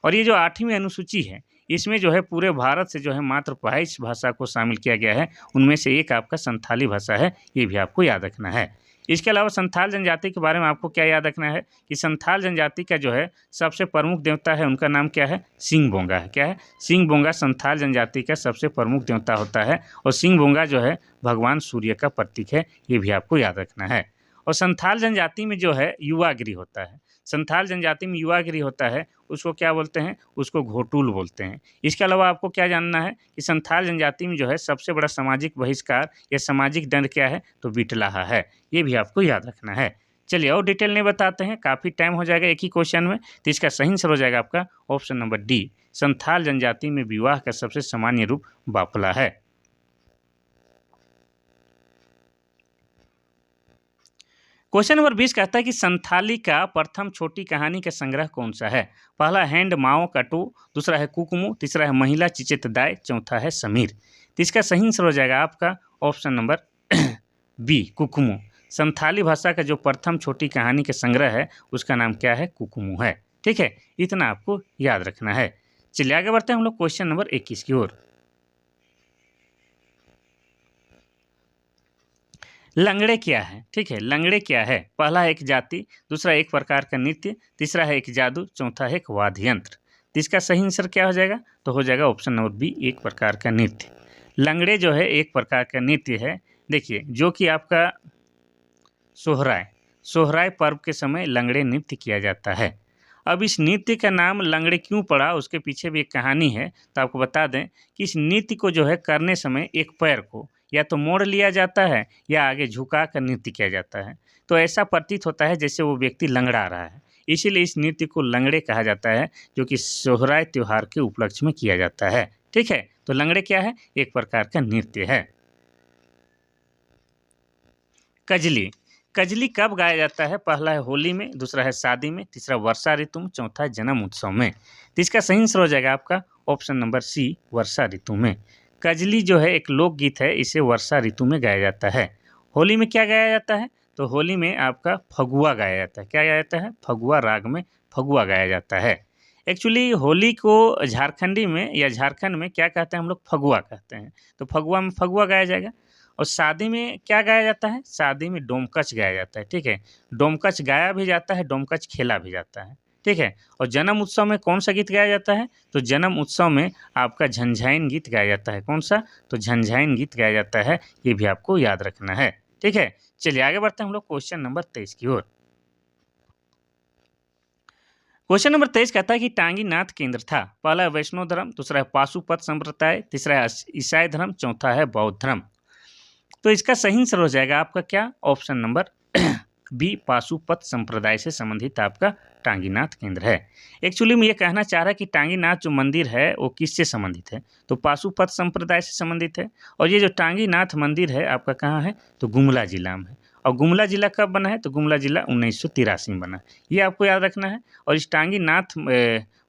और ये जो 8वीं अनुसूची है, इसमें जो है पूरे भारत से जो है मात्र 22 भाषा को शामिल किया गया है। उनमें से एक आपका संथाली भाषा है, ये भी आपको याद रखना है। इसके अलावा संथाल जनजाति के बारे में आपको क्या याद रखना है कि संथाल जनजाति का जो है सबसे प्रमुख देवता है, उनका नाम क्या है? सिंह बोंगा है। क्या है? सिंह बोंगा संथाल जनजाति का सबसे प्रमुख देवता होता है। और सिंह बोंगा जो है भगवान सूर्य का प्रतीक है, ये भी आपको याद रखना है। और संथाल जनजाति में जो है युवागिरी होता है, संथाल जनजाति में युवागिरी होता है, उसको क्या बोलते हैं? उसको घोटुल बोलते हैं। इसके अलावा आपको क्या जानना है कि संथाल जनजाति में जो है सबसे बड़ा सामाजिक बहिष्कार या सामाजिक दंड क्या है? तो बिटलाहा है, ये भी आपको याद रखना है। चलिए और डिटेल नहीं बताते हैं, काफ़ी टाइम हो जाएगा एक ही क्वेश्चन में, तो इसका सही आंसर हो जाएगा आपका ऑप्शन नंबर डी। संथाल जनजाति में विवाह का सबसे सामान्य रूप बाफला है। क्वेश्चन नंबर 20 कहता है कि संथाली का प्रथम छोटी कहानी का संग्रह कौन सा है? पहला हैंड माओ कटो, दूसरा है कुकुमु, तीसरा है महिला चिचित दाय, चौथा है समीर। तो इसका सही आंसर हो जाएगा आपका ऑप्शन नंबर बी, कुकुमु। संथाली भाषा का जो प्रथम छोटी कहानी का संग्रह है उसका नाम क्या है? कुकुमु है। ठीक है, इतना आपको याद रखना है। चलिए आगे बढ़ते हैं हम लोग क्वेश्चन नंबर 21 की ओर। लंगड़े क्या है? ठीक है, लंगड़े क्या है? पहला है एक जाति, दूसरा एक प्रकार का नृत्य, तीसरा है एक जादू, चौथा है एक वाद्य यंत्र। तो इसका सही आंसर क्या हो जाएगा? तो हो जाएगा ऑप्शन नंबर बी, एक प्रकार का नृत्य। लंगड़े जो है एक प्रकार का नृत्य है। देखिए, जो कि आपका सोहराय पर्व के समय लंगड़े नृत्य किया जाता है। अब इस नृत्य का नाम लंगड़े क्यों पड़ा, उसके पीछे भी एक कहानी है। तो आपको बता दें कि इस नृत्य को जो है करने समय एक पैर को या तो मोड़ लिया जाता है या आगे झुका कर नृत्य किया जाता है। तो ऐसा प्रतीत होता है जैसे वो व्यक्ति लंगड़ा रहा है, इसीलिए इस नृत्य को लंगड़े कहा जाता है, जो कि सोहराय त्योहार के उपलक्ष्य में किया जाता है। ठीक है, तो लंगड़े क्या है? एक प्रकार का नृत्य है। कजली, कजली कब गाया जाता है? पहला है होली में, दूसरा है शादी में, तीसरा वर्षा ऋतु में, चौथा है जन्म उत्सव में। तो इसका सही आंसर हो जाएगा आपका ऑप्शन नंबर सी, वर्षा ऋतु में। कजली जो है एक लोकगीत है, इसे वर्षा ऋतु में गाया जाता है। होली में क्या गाया जाता है? तो होली में आपका फगुआ गाया जाता है। क्या गाया जाता है? फगुआ राग में फगुआ गाया जाता है। एक्चुअली होली को झारखंडी में या झारखंड में क्या कहते हैं हम लोग? फगुआ कहते हैं। तो फगुआ में फगुआ गाया जाएगा। और शादी में क्या गाया जाता है? शादी में डोमकच गाया जाता है। ठीक है, डोमकच गाया भी जाता है, डोमकच खेला भी जाता है। ठीक है, और जन्म उत्सव में कौन सा गीत गाया जाता है? तो जन्म उत्सव में आपका झंझाइन गीत गाया जाता है। कौन सा? तो झंझाइन गीत गाया जाता है, ये भी आपको याद रखना है। ठीक है, चलिए आगे बढ़ते हैं हम लोग क्वेश्चन नंबर 23 की ओर। क्वेश्चन नंबर 23 कहता है कि टांगी नाथ केंद्र था। पहला है वैष्णव धर्म, दूसरा है पाशुपत संप्रदाय, तीसरा है ईसाई धर्म, चौथा है बौद्ध धर्म। तो इसका सही आंसर हो जाएगा आपका क्या? ऑप्शन नंबर बी, पाशुपत संप्रदाय से संबंधित आपका टांगीनाथ केंद्र है। एक्चुअली मैं ये कहना चाह रहा कि टांगीनाथ जो मंदिर है वो किससे संबंधित है? तो पाशुपत संप्रदाय से संबंधित है। और ये जो टांगीनाथ मंदिर है आपका कहाँ है? तो गुमला जिला में है। और गुमला जिला कब बना है? तो गुमला जिला 1983 में बना, ये आपको याद रखना है। और इस टांगीनाथ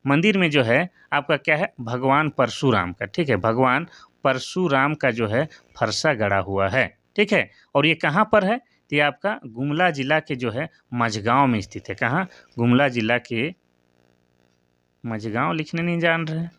मंदिर में जो है आपका क्या है? भगवान परशुराम का, ठीक है, भगवान परशुराम का जो है फरसा गड़ा हुआ है। ठीक है, और ये कहाँ पर है? तो ये आपका गुमला जिला के जो है मझगांव में स्थित है। कहाँ? गुमला जिला के मझगांव लिखने नहीं जान रहे हैं,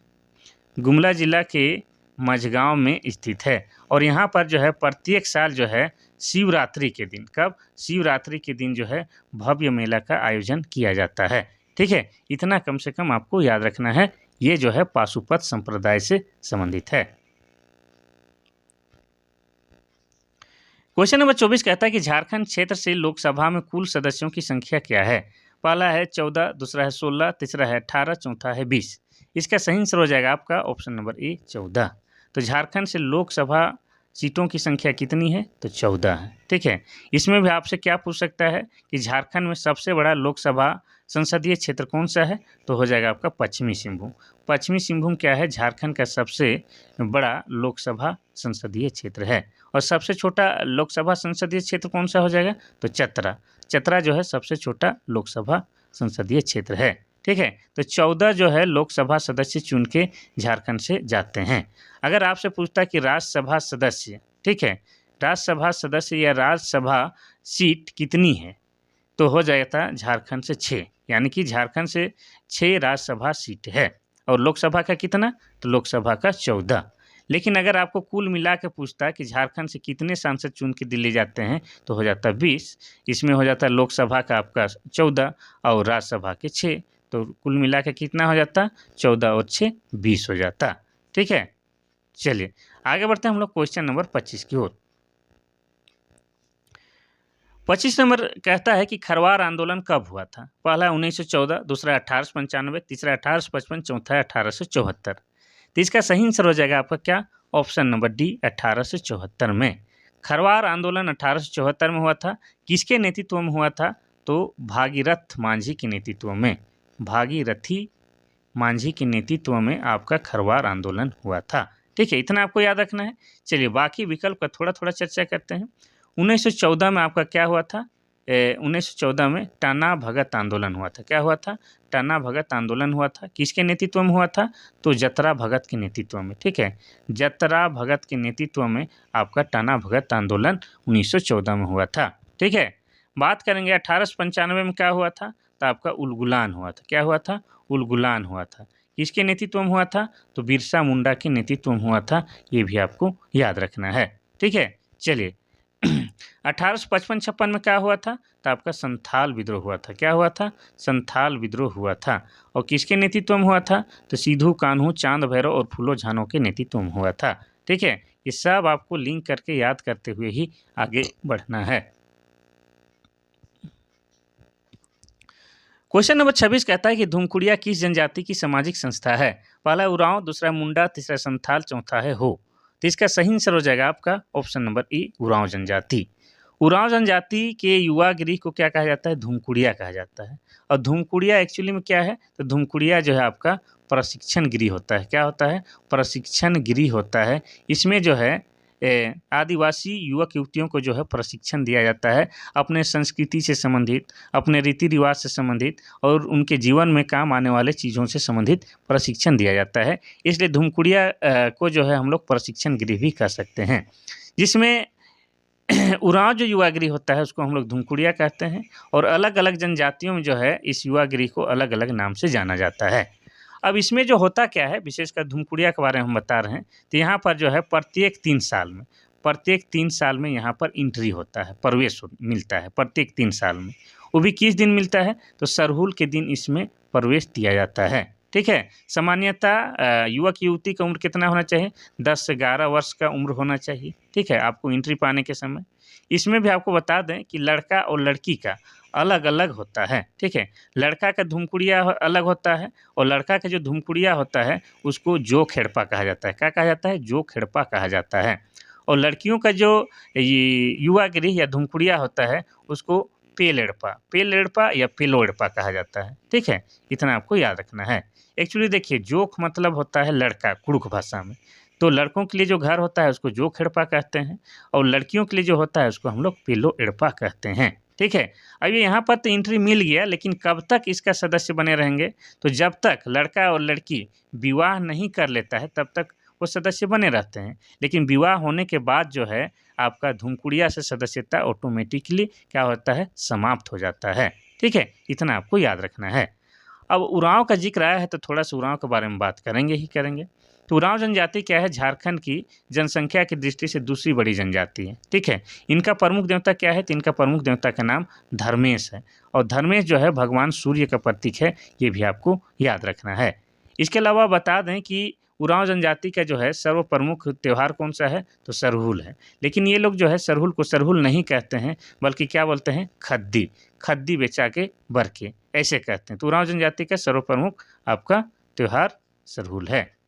गुमला जिला के मझगांव में स्थित है। और यहाँ पर जो है प्रत्येक साल जो है शिवरात्रि के दिन, कब? शिवरात्रि के दिन जो है भव्य मेला का आयोजन किया जाता है। ठीक है, इतना कम से कम आपको याद रखना है। ये जो है पाशुपत संप्रदाय से संबंधित है। क्वेश्चन नंबर 24 कहता है कि झारखंड क्षेत्र से लोकसभा में कुल सदस्यों की संख्या क्या है? पहला है 14, दूसरा है 16, तीसरा है 18, चौथा है 20। इसका सही आंसर हो जाएगा आपका ऑप्शन नंबर ए 14। तो झारखंड से लोकसभा सीटों की संख्या कितनी है? तो 14 है। ठीक है, इसमें भी आपसे क्या पूछ सकता है कि झारखंड में सबसे बड़ा लोकसभा संसदीय क्षेत्र कौन सा है? तो हो जाएगा आपका पश्चिमी सिंहभूम। पश्चिमी सिंहभूम क्या है? झारखंड का सबसे बड़ा लोकसभा संसदीय क्षेत्र है। और सबसे छोटा लोकसभा संसदीय क्षेत्र कौन सा हो जाएगा? तो चतरा। चतरा जो है सबसे छोटा लोकसभा संसदीय क्षेत्र है। ठीक है, तो 14 जो है लोकसभा सदस्य चुन के झारखंड से जाते हैं। अगर आपसे पूछता कि राज्यसभा सदस्य, ठीक है, राज्यसभा सदस्य या राज्यसभा सीट कितनी है? तो हो जाता झारखंड से 6, यानी कि झारखंड से 6 राज्यसभा सीट है। और लोकसभा का कितना? तो लोकसभा का 14। लेकिन अगर आपको कुल मिला के पूछता कि झारखंड से कितने सांसद चुन के दिल्ली जाते हैं, तो हो जाता 20। इसमें हो जाता लोकसभा का आपका 14 और राज्यसभा के 6। तो कुल मिला के कितना हो जाता? 14 और 6 20 हो जाता। ठीक है, चलिए आगे बढ़ते हैं हम लोग क्वेश्चन नंबर 25 की ओर। 25 नंबर कहता है कि खरवार आंदोलन कब हुआ था? पहला 1914, दूसरा 1895, तीसरा 1855, चौथा 1874। तो इसका सही आंसर हो जाएगा आपका क्या? ऑप्शन नंबर डी 1874 में। खरवार आंदोलन 1874 में हुआ था। किसके नेतृत्व में हुआ था? तो भागीरथ मांझी के नेतृत्व में। भागीरथी मांझी के नेतृत्व में आपका खरवार आंदोलन हुआ था। ठीक है, इतना आपको याद रखना है। चलिए बाकी विकल्प का थोड़ा थोड़ा चर्चा करते हैं। 1914 में आपका क्या हुआ था? 1914 में टाना भगत आंदोलन हुआ था। क्या हुआ था? टाना भगत आंदोलन हुआ था। किसके नेतृत्व में हुआ था? तो जतरा भगत के नेतृत्व में। ठीक है, जतरा भगत के नेतृत्व में आपका टाना भगत आंदोलन 1914 में हुआ था। ठीक है, बात करेंगे 1895 में क्या हुआ था? तो आपका उलगुलान हुआ था। क्या हुआ था? उलगुलान हुआ था। किसके नेतृत्व में हुआ था? तो बिरसा मुंडा के नेतृत्व में हुआ था। ये भी आपको याद रखना है। ठीक है, चलिए 1855-56 में क्या हुआ था? तो आपका संथाल विद्रोह हुआ था। क्या हुआ था? संथाल विद्रोह हुआ था। और किसके नेतृत्व में हुआ था? तो सिद्धू कान्हू, चांद भैरव और फूलो झानो के नेतृत्व में हुआ था। ठीक है, ये सब आपको लिंक करके याद करते हुए ही आगे बढ़ना है। क्वेश्चन नंबर 26 कहता है कि धूमकुड़िया किस जनजाति की सामाजिक संस्था है? पहला उरांव, दूसरा मुंडा, तीसरा संथाल, चौथा है हो। तो इसका सही आंसर हो जाएगा आपका ऑप्शन नंबर ए उरांव जनजाति। उरांव जनजाति के युवा गृह को क्या कहा जाता है? धूमकुड़िया कहा जाता है। और धूमकुड़िया एक्चुअली में क्या है? तो धूमकुड़िया जो है आपका प्रशिक्षण गृह होता है। क्या होता है? प्रशिक्षण गृह होता है। इसमें जो है आदिवासी युवक युवतियों को जो है प्रशिक्षण दिया जाता है, अपने संस्कृति से संबंधित, अपने रीति रिवाज से संबंधित और उनके जीवन में काम आने वाले चीज़ों से संबंधित प्रशिक्षण दिया जाता है। इसलिए धूमकुड़िया को जो है हम लोग प्रशिक्षण गृह भी कह सकते हैं। जिसमें उरांव जो युवा गृह होता है उसको हम लोग धूमकुड़िया कहते हैं। और अलग अलग जनजातियों में जो है इस युवा गृह को अलग अलग नाम से जाना जाता है। अब इसमें जो होता क्या है, विशेषकर धूमकुड़िया के बारे में हम बता रहे हैं, तो यहाँ पर जो है प्रत्येक 3 साल में यहाँ पर एंट्री होता है, प्रवेश मिलता है प्रत्येक 3 साल में। वो भी किस दिन मिलता है? तो सरहुल के दिन इसमें प्रवेश दिया जाता है। ठीक है, सामान्यतः युवक युवती का उम्र कितना होना चाहिए? 10 से 11 वर्ष का उम्र होना चाहिए। ठीक है, आपको एंट्री पाने के समय। इसमें भी आपको बता दें कि लड़का और लड़की का अलग अलग होता है। ठीक है, लड़का का धूमकुड़िया अलग होता है और लड़का का जो धूमकुड़िया होता है उसको जो खेड़पा कहा जाता है। क्या कहा जाता है? जो खेड़पा कहा जाता है। और लड़कियों का जो ये युवा गृह या धूमकुड़िया होता है उसको पेलेड़पा या पेलोड़पा कहा जाता है। ठीक है, इतना आपको याद रखना है। एक्चुअली देखिए, जोख मतलब होता है लड़का कुड़ुख भाषा में। तो लड़कों के लिए जो घर होता है उसको जो खेड़पा कहते हैं और लड़कियों के लिए जो होता है उसको हम लोग पेलो एड़पा कहते हैं। ठीक है, अब ये यहाँ पर तो एंट्री मिल गया, लेकिन कब तक इसका सदस्य बने रहेंगे? तो जब तक लड़का और लड़की विवाह नहीं कर लेता है तब तक वो सदस्य बने रहते हैं। लेकिन विवाह होने के बाद जो है आपका धूमकुड़िया से सदस्यता ऑटोमेटिकली क्या होता है? समाप्त हो जाता है। ठीक है, इतना आपको याद रखना है। अब उरांव का जिक्र आया है तो थोड़ा सा उरांव के बारे में बात करेंगे ही करेंगे। तो उरांव जनजाति क्या है? झारखंड की जनसंख्या की दृष्टि से दूसरी बड़ी जनजाति है। ठीक है, इनका प्रमुख देवता क्या है? तो इनका प्रमुख देवता का नाम धर्मेश है। और धर्मेश जो है भगवान सूर्य का प्रतीक है। ये भी आपको याद रखना है। इसके अलावा बता दें कि उरांव जनजाति का जो है सर्व प्रमुख त्यौहार कौन सा है, तो सरहुल है। लेकिन ये लोग जो है सरहुल को सरहुल नहीं कहते हैं, बल्कि क्या बोलते हैं, खद्दी, खद्दी बेचा के बरके, ऐसे कहते हैं। तो उरांव जनजाति का सर्व प्रमुख आपका त्यौहार सरहुल है।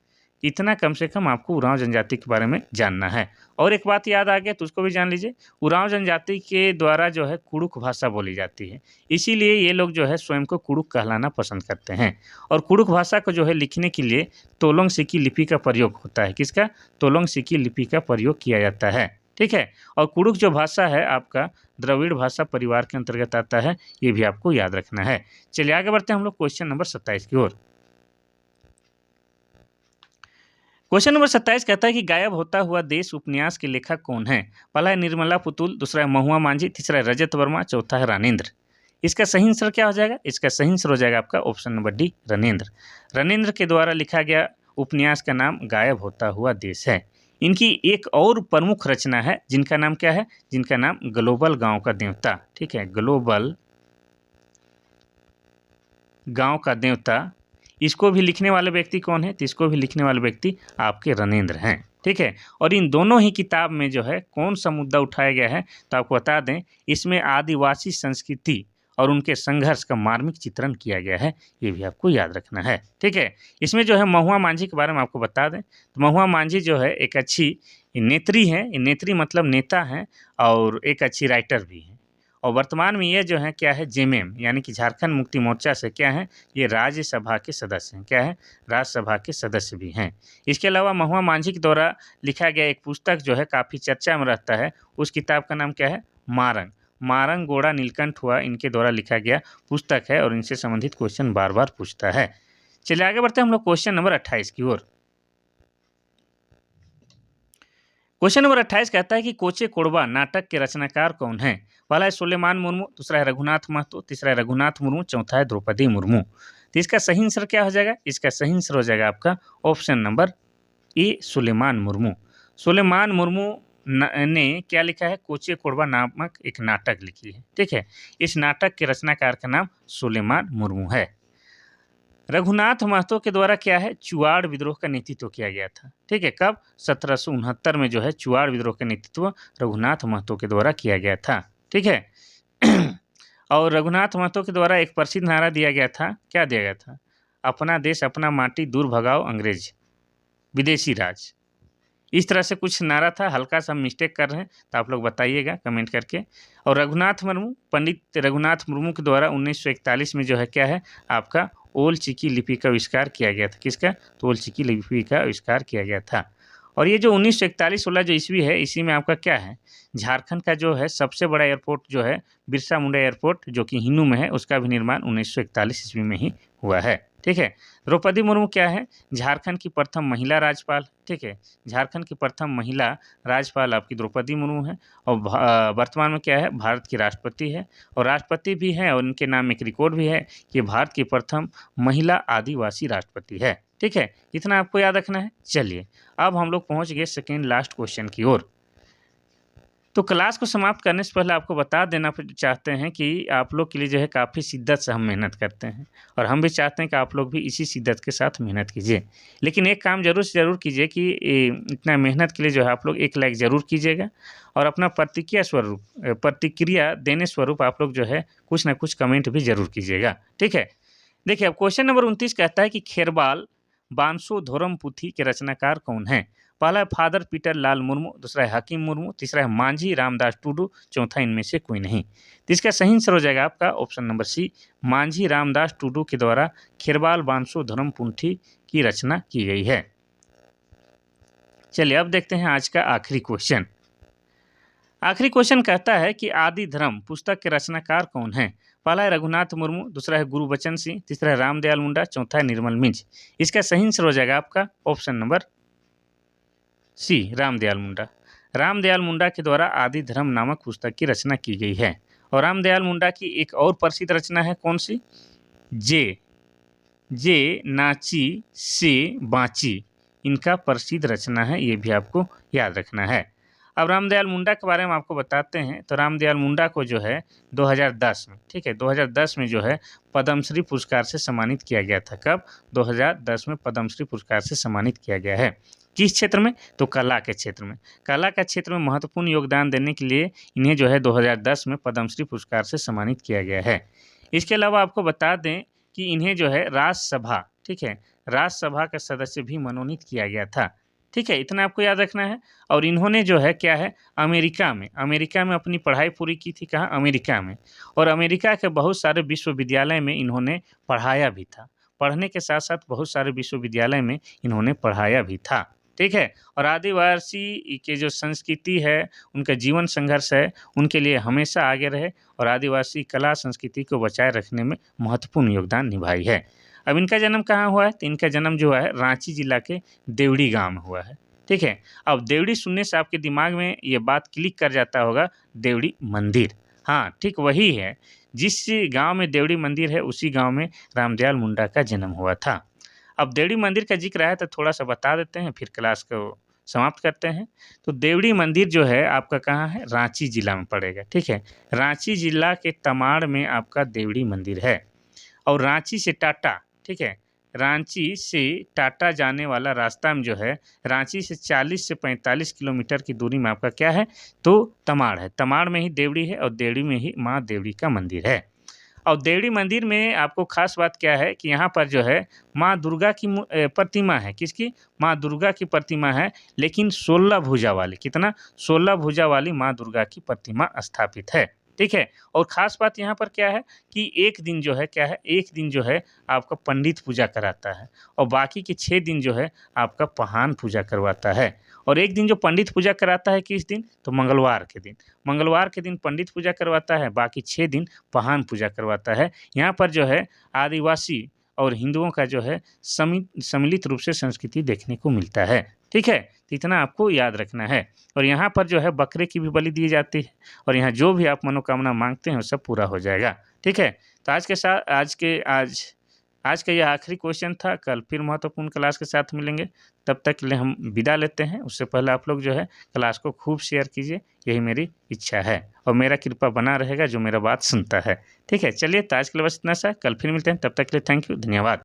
इतना कम से कम आपको उरांव जनजाति के बारे में जानना है। और एक बात याद आ गया तो उसको भी जान लीजिए, उरांव जनजाति के द्वारा जो है कुड़ुक भाषा बोली जाती है, इसीलिए ये लोग जो है स्वयं को कुड़ुक कहलाना पसंद करते हैं। और कुड़ुक भाषा को जो है लिखने के लिए तोलोंग सिक्की लिपि का प्रयोग होता है। किसका, तोलोंग सिक्की लिपि का प्रयोग किया जाता है। ठीक है। और कुड़ुक जो भाषा है आपका द्रविड़ भाषा परिवार के अंतर्गत आता है, ये भी आपको याद रखना है। चलिए आगे बढ़ते हैं हम लोग क्वेश्चन नंबर 27 की ओर। क्वेश्चन नंबर 27 कहता है कि गायब होता हुआ देश उपन्यास के लेखक कौन है। पहला है निर्मला पुतुल, दूसरा है महुआ मांझी, तीसरा है रजत वर्मा, चौथा है रानेंद्र। इसका सही आंसर क्या हो जाएगा, इसका सही आंसर हो जाएगा आपका ऑप्शन नंबर डी, रनेंद्र। रनेंद्र के द्वारा लिखा गया उपन्यास का नाम गायब होता हुआ देश है। इनकी एक और प्रमुख रचना है जिनका नाम क्या है, जिनका नाम ग्लोबल गांव का देवता। ठीक है, ग्लोबल गांव का देवता। इसको भी लिखने वाले व्यक्ति कौन है, तो इसको भी लिखने वाले व्यक्ति आपके रनेंद्र हैं। ठीक है। और इन दोनों ही किताब में जो है कौन सा मुद्दा उठाया गया है, तो आपको बता दें इसमें आदिवासी संस्कृति और उनके संघर्ष का मार्मिक चित्रण किया गया है, ये भी आपको याद रखना है। ठीक है। इसमें जो है महुआ मांझी के बारे में आपको बता दें, तो महुआ मांझी जो है एक अच्छी नेत्री है, नेत्री मतलब नेता है, और एक अच्छी राइटर भी है। और वर्तमान में ये जो है क्या है, जेएमएम यानी कि झारखंड मुक्ति मोर्चा से क्या है, ये राज्यसभा के सदस्य हैं। क्या है, राज्यसभा के सदस्य भी हैं। इसके अलावा महुआ मांझी के द्वारा लिखा गया एक पुस्तक जो है काफ़ी चर्चा में रहता है, उस किताब का नाम क्या है, मारंग। मारंग गोड़ा नीलकंठ हुआ, इनके द्वारा लिखा गया पुस्तक है, और इनसे संबंधित क्वेश्चन बार बार पूछता है। चलिए आगे बढ़ते हैं हम लोग क्वेश्चन नंबर 28 की ओर। क्वेश्चन नंबर 28 कहता है कि कोचे कोड़वा नाटक के रचनाकार कौन है। पहला है सुलेमान मुर्मू, दूसरा है रघुनाथ महतो, तीसरा है रघुनाथ मुर्मू, चौथा है द्रौपदी मुर्मू। तो इसका सही आंसर क्या हो जाएगा, इसका सही आंसर हो जाएगा आपका option number A, Suleman Murmu. Suleman Murmu ने क्या लिखा है, कोचे कोड़वा नामक एक नाटक लिखी है। ठीक है। इस नाटक के रचनाकार का नाम सुलेमान मुर्मू है। रघुनाथ महतो के द्वारा क्या है, चुआड़ विद्रोह का नेतृत्व किया गया था। ठीक है, कब, 1769 में जो है चुआड़ विद्रोह का नेतृत्व रघुनाथ महतो के द्वारा किया गया था। ठीक है। और रघुनाथ महतो के द्वारा एक प्रसिद्ध नारा दिया गया था, क्या दिया गया था, अपना देश अपना माटी दूर भगाओ अंग्रेज विदेशी राज। इस तरह से कुछ नारा था, हल्का सा मिस्टेक कर रहे हैं तो आप लोग बताइएगा कमेंट करके। और रघुनाथ मुर्मू, पंडित रघुनाथ मुर्मू के द्वारा 1941 में जो है क्या है आपका ओल चिकी लिपि का आविष्कार किया गया था। किसका, तो ओल चिकी लिपि का आविष्कार किया गया था। और ये जो 1941 वाला जो ईस्वी है, इसी में आपका क्या है, झारखंड का जो है सबसे बड़ा एयरपोर्ट जो है बिरसा मुंडा एयरपोर्ट, जो कि हिन्नू में है, उसका भी निर्माण 1941 ईस्वी में ही हुआ है। ठीक है। द्रौपदी मुर्मू क्या है, झारखंड की प्रथम महिला राज्यपाल। ठीक है, झारखंड की प्रथम महिला राज्यपाल आपकी द्रौपदी मुर्मू है। और वर्तमान में क्या है, भारत की राष्ट्रपति है, और राष्ट्रपति भी है, और इनके नाम एक रिकॉर्ड भी है कि भारत की प्रथम महिला आदिवासी राष्ट्रपति है। ठीक है, इतना आपको याद रखना है। चलिए अब हम लोग पहुंच गए सेकेंड लास्ट क्वेश्चन की ओर। तो क्लास को समाप्त करने से पहले आपको बता देना चाहते हैं कि आप लोग के लिए जो है काफ़ी शिद्दत से हम मेहनत करते हैं, और हम भी चाहते हैं कि आप लोग भी इसी शिद्दत के साथ मेहनत कीजिए। लेकिन एक काम जरूर से ज़रूर कीजिए कि इतना मेहनत के लिए जो है आप लोग एक लाइक ज़रूर कीजिएगा, और अपना प्रतिक्रिया देने स्वरूप आप लोग जो है कुछ ना कुछ कमेंट भी ज़रूर कीजिएगा। ठीक है। देखिए अब क्वेश्चन नंबर 29 कहता है कि खेरबाल बांसोधोरम पुथी के रचनाकार कौन है। पहला है फादर पीटर लाल मुर्मू, दूसरा है हकीम मुर्मू, तीसरा है मांझी रामदास टूडू, चौथा इनमें से कोई नहीं। तो इसका सही आंसर हो जाएगा आपका option number C, Manjhi Ramdas Tudu के द्वारा खेरबाल बांसोधोरम पुथी की रचना की गई है। चलिए अब देखते हैं आज का आखिरी क्वेश्चन। आखिरी क्वेश्चन कहता है कि आदि धर्म पुस्तक के रचनाकार कौन है। पहला है रघुनाथ मुर्मू, दूसरा है गुरुबचन सिंह, तीसरा है रामदयाल मुंडा, चौथा है निर्मल मिंज। इसका सही आंसर हो जाएगा आपका ऑप्शन नंबर सी, रामदयाल मुंडा। रामदयाल मुंडा के द्वारा आदि धर्म नामक पुस्तक की रचना की गई है। और रामदयाल मुंडा की एक और प्रसिद्ध रचना है, कौन सी, जे नाची से बाँची, इनका प्रसिद्ध रचना है, ये भी आपको याद रखना है। अब रामदयाल मुंडा के बारे में आपको बताते हैं। तो रामदयाल मुंडा को जो है 2010 में, ठीक है, 2010 में जो है पद्मश्री पुरस्कार से सम्मानित किया गया था। कब? 2010 में पद्मश्री पुरस्कार से सम्मानित किया गया है। किस क्षेत्र में? तो कला के क्षेत्र में। कला के क्षेत्र में महत्वपूर्ण योगदान देने के लिए इन्हें जो है 2010 में पद्मश्री पुरस्कार से सम्मानित किया गया है। इसके अलावा आपको बता दें कि इन्हें जो है राज्यसभा, ठीक है, राज्यसभा का सदस्य भी मनोनीत किया गया था। ठीक है, इतना आपको याद रखना है। और इन्होंने जो है क्या है, अमेरिका में अपनी पढ़ाई पूरी की थी। कहाँ? अमेरिका में। और अमेरिका के बहुत सारे विश्वविद्यालय में इन्होंने पढ़ाया भी था। पढ़ने के साथ साथ बहुत सारे विश्वविद्यालय में इन्होंने पढ़ाया भी था। ठीक है, और आदिवासी के जो संस्कृति है, उनका जीवन संघर्ष है, उनके लिए हमेशा आगे रहे और आदिवासी कला संस्कृति को बचाए रखने में महत्वपूर्ण योगदान निभाई है। अब इनका जन्म कहाँ हुआ है? तो इनका जन्म जो है रांची जिला के देवड़ी गांव में हुआ है। ठीक है, अब देवड़ी सुनने से आपके दिमाग में ये बात क्लिक कर जाता होगा, देवड़ी मंदिर। हाँ, ठीक वही है। जिस गांव में देवड़ी मंदिर है उसी गांव में रामदयाल मुंडा का जन्म हुआ था। अब देवड़ी मंदिर का जिक्र आया तो थोड़ा सा बता देते हैं, फिर क्लास को समाप्त करते हैं। तो देवड़ी मंदिर जो है आपका कहाँ है? रांची जिला में पड़ेगा। ठीक है, रांची जिला के तमाड़ में आपका देवड़ी मंदिर है। और रांची से टाटा, ठीक है, रांची से टाटा जाने वाला रास्ता में जो है, रांची से 40 से 45 किलोमीटर की दूरी में आपका क्या है? तो तमाड़ है। तमाड़ में ही देवड़ी है और देवड़ी में ही माँ देवड़ी का मंदिर है। और देवड़ी मंदिर में आपको खास बात क्या है कि यहाँ पर जो है माँ दुर्गा की प्रतिमा है। किसकी? माँ दुर्गा की प्रतिमा है, लेकिन 16 भुजा वाली। कितना? 16 भुजा वाली माँ दुर्गा की प्रतिमा स्थापित है। ठीक है, और ख़ास बात यहाँ पर क्या है कि एक दिन जो है क्या है, एक दिन जो है आपका पंडित पूजा कराता है और बाकी के 6 दिन जो है आपका पहान पूजा करवाता है। और एक दिन जो पंडित पूजा कराता है किस दिन? तो मंगलवार के दिन। मंगलवार के दिन पंडित पूजा करवाता है, बाकी 6 दिन पहान पूजा करवाता है। यहाँ पर जो है आदिवासी और हिंदुओं का जो है सम्मिलित रूप से संस्कृति देखने को मिलता है। ठीक है, तो इतना आपको याद रखना है। और यहाँ पर जो है बकरे की भी बलि दी जाती है और यहाँ जो भी आप मनोकामना मांगते हैं वो सब पूरा हो जाएगा। ठीक है, तो आज का यह आखिरी क्वेश्चन था। कल फिर महत्वपूर्ण क्लास के साथ मिलेंगे। तब तक के लिए हम विदा लेते हैं। उससे पहले आप लोग जो है क्लास को खूब शेयर कीजिए, यही मेरी इच्छा है और मेरा कृपा बना रहेगा जो मेरा बात सुनता है। ठीक है, चलिए तो आज के लिए बस इतना सा। कल फिर मिलते हैं, तब तक के लिए थैंक यू, धन्यवाद।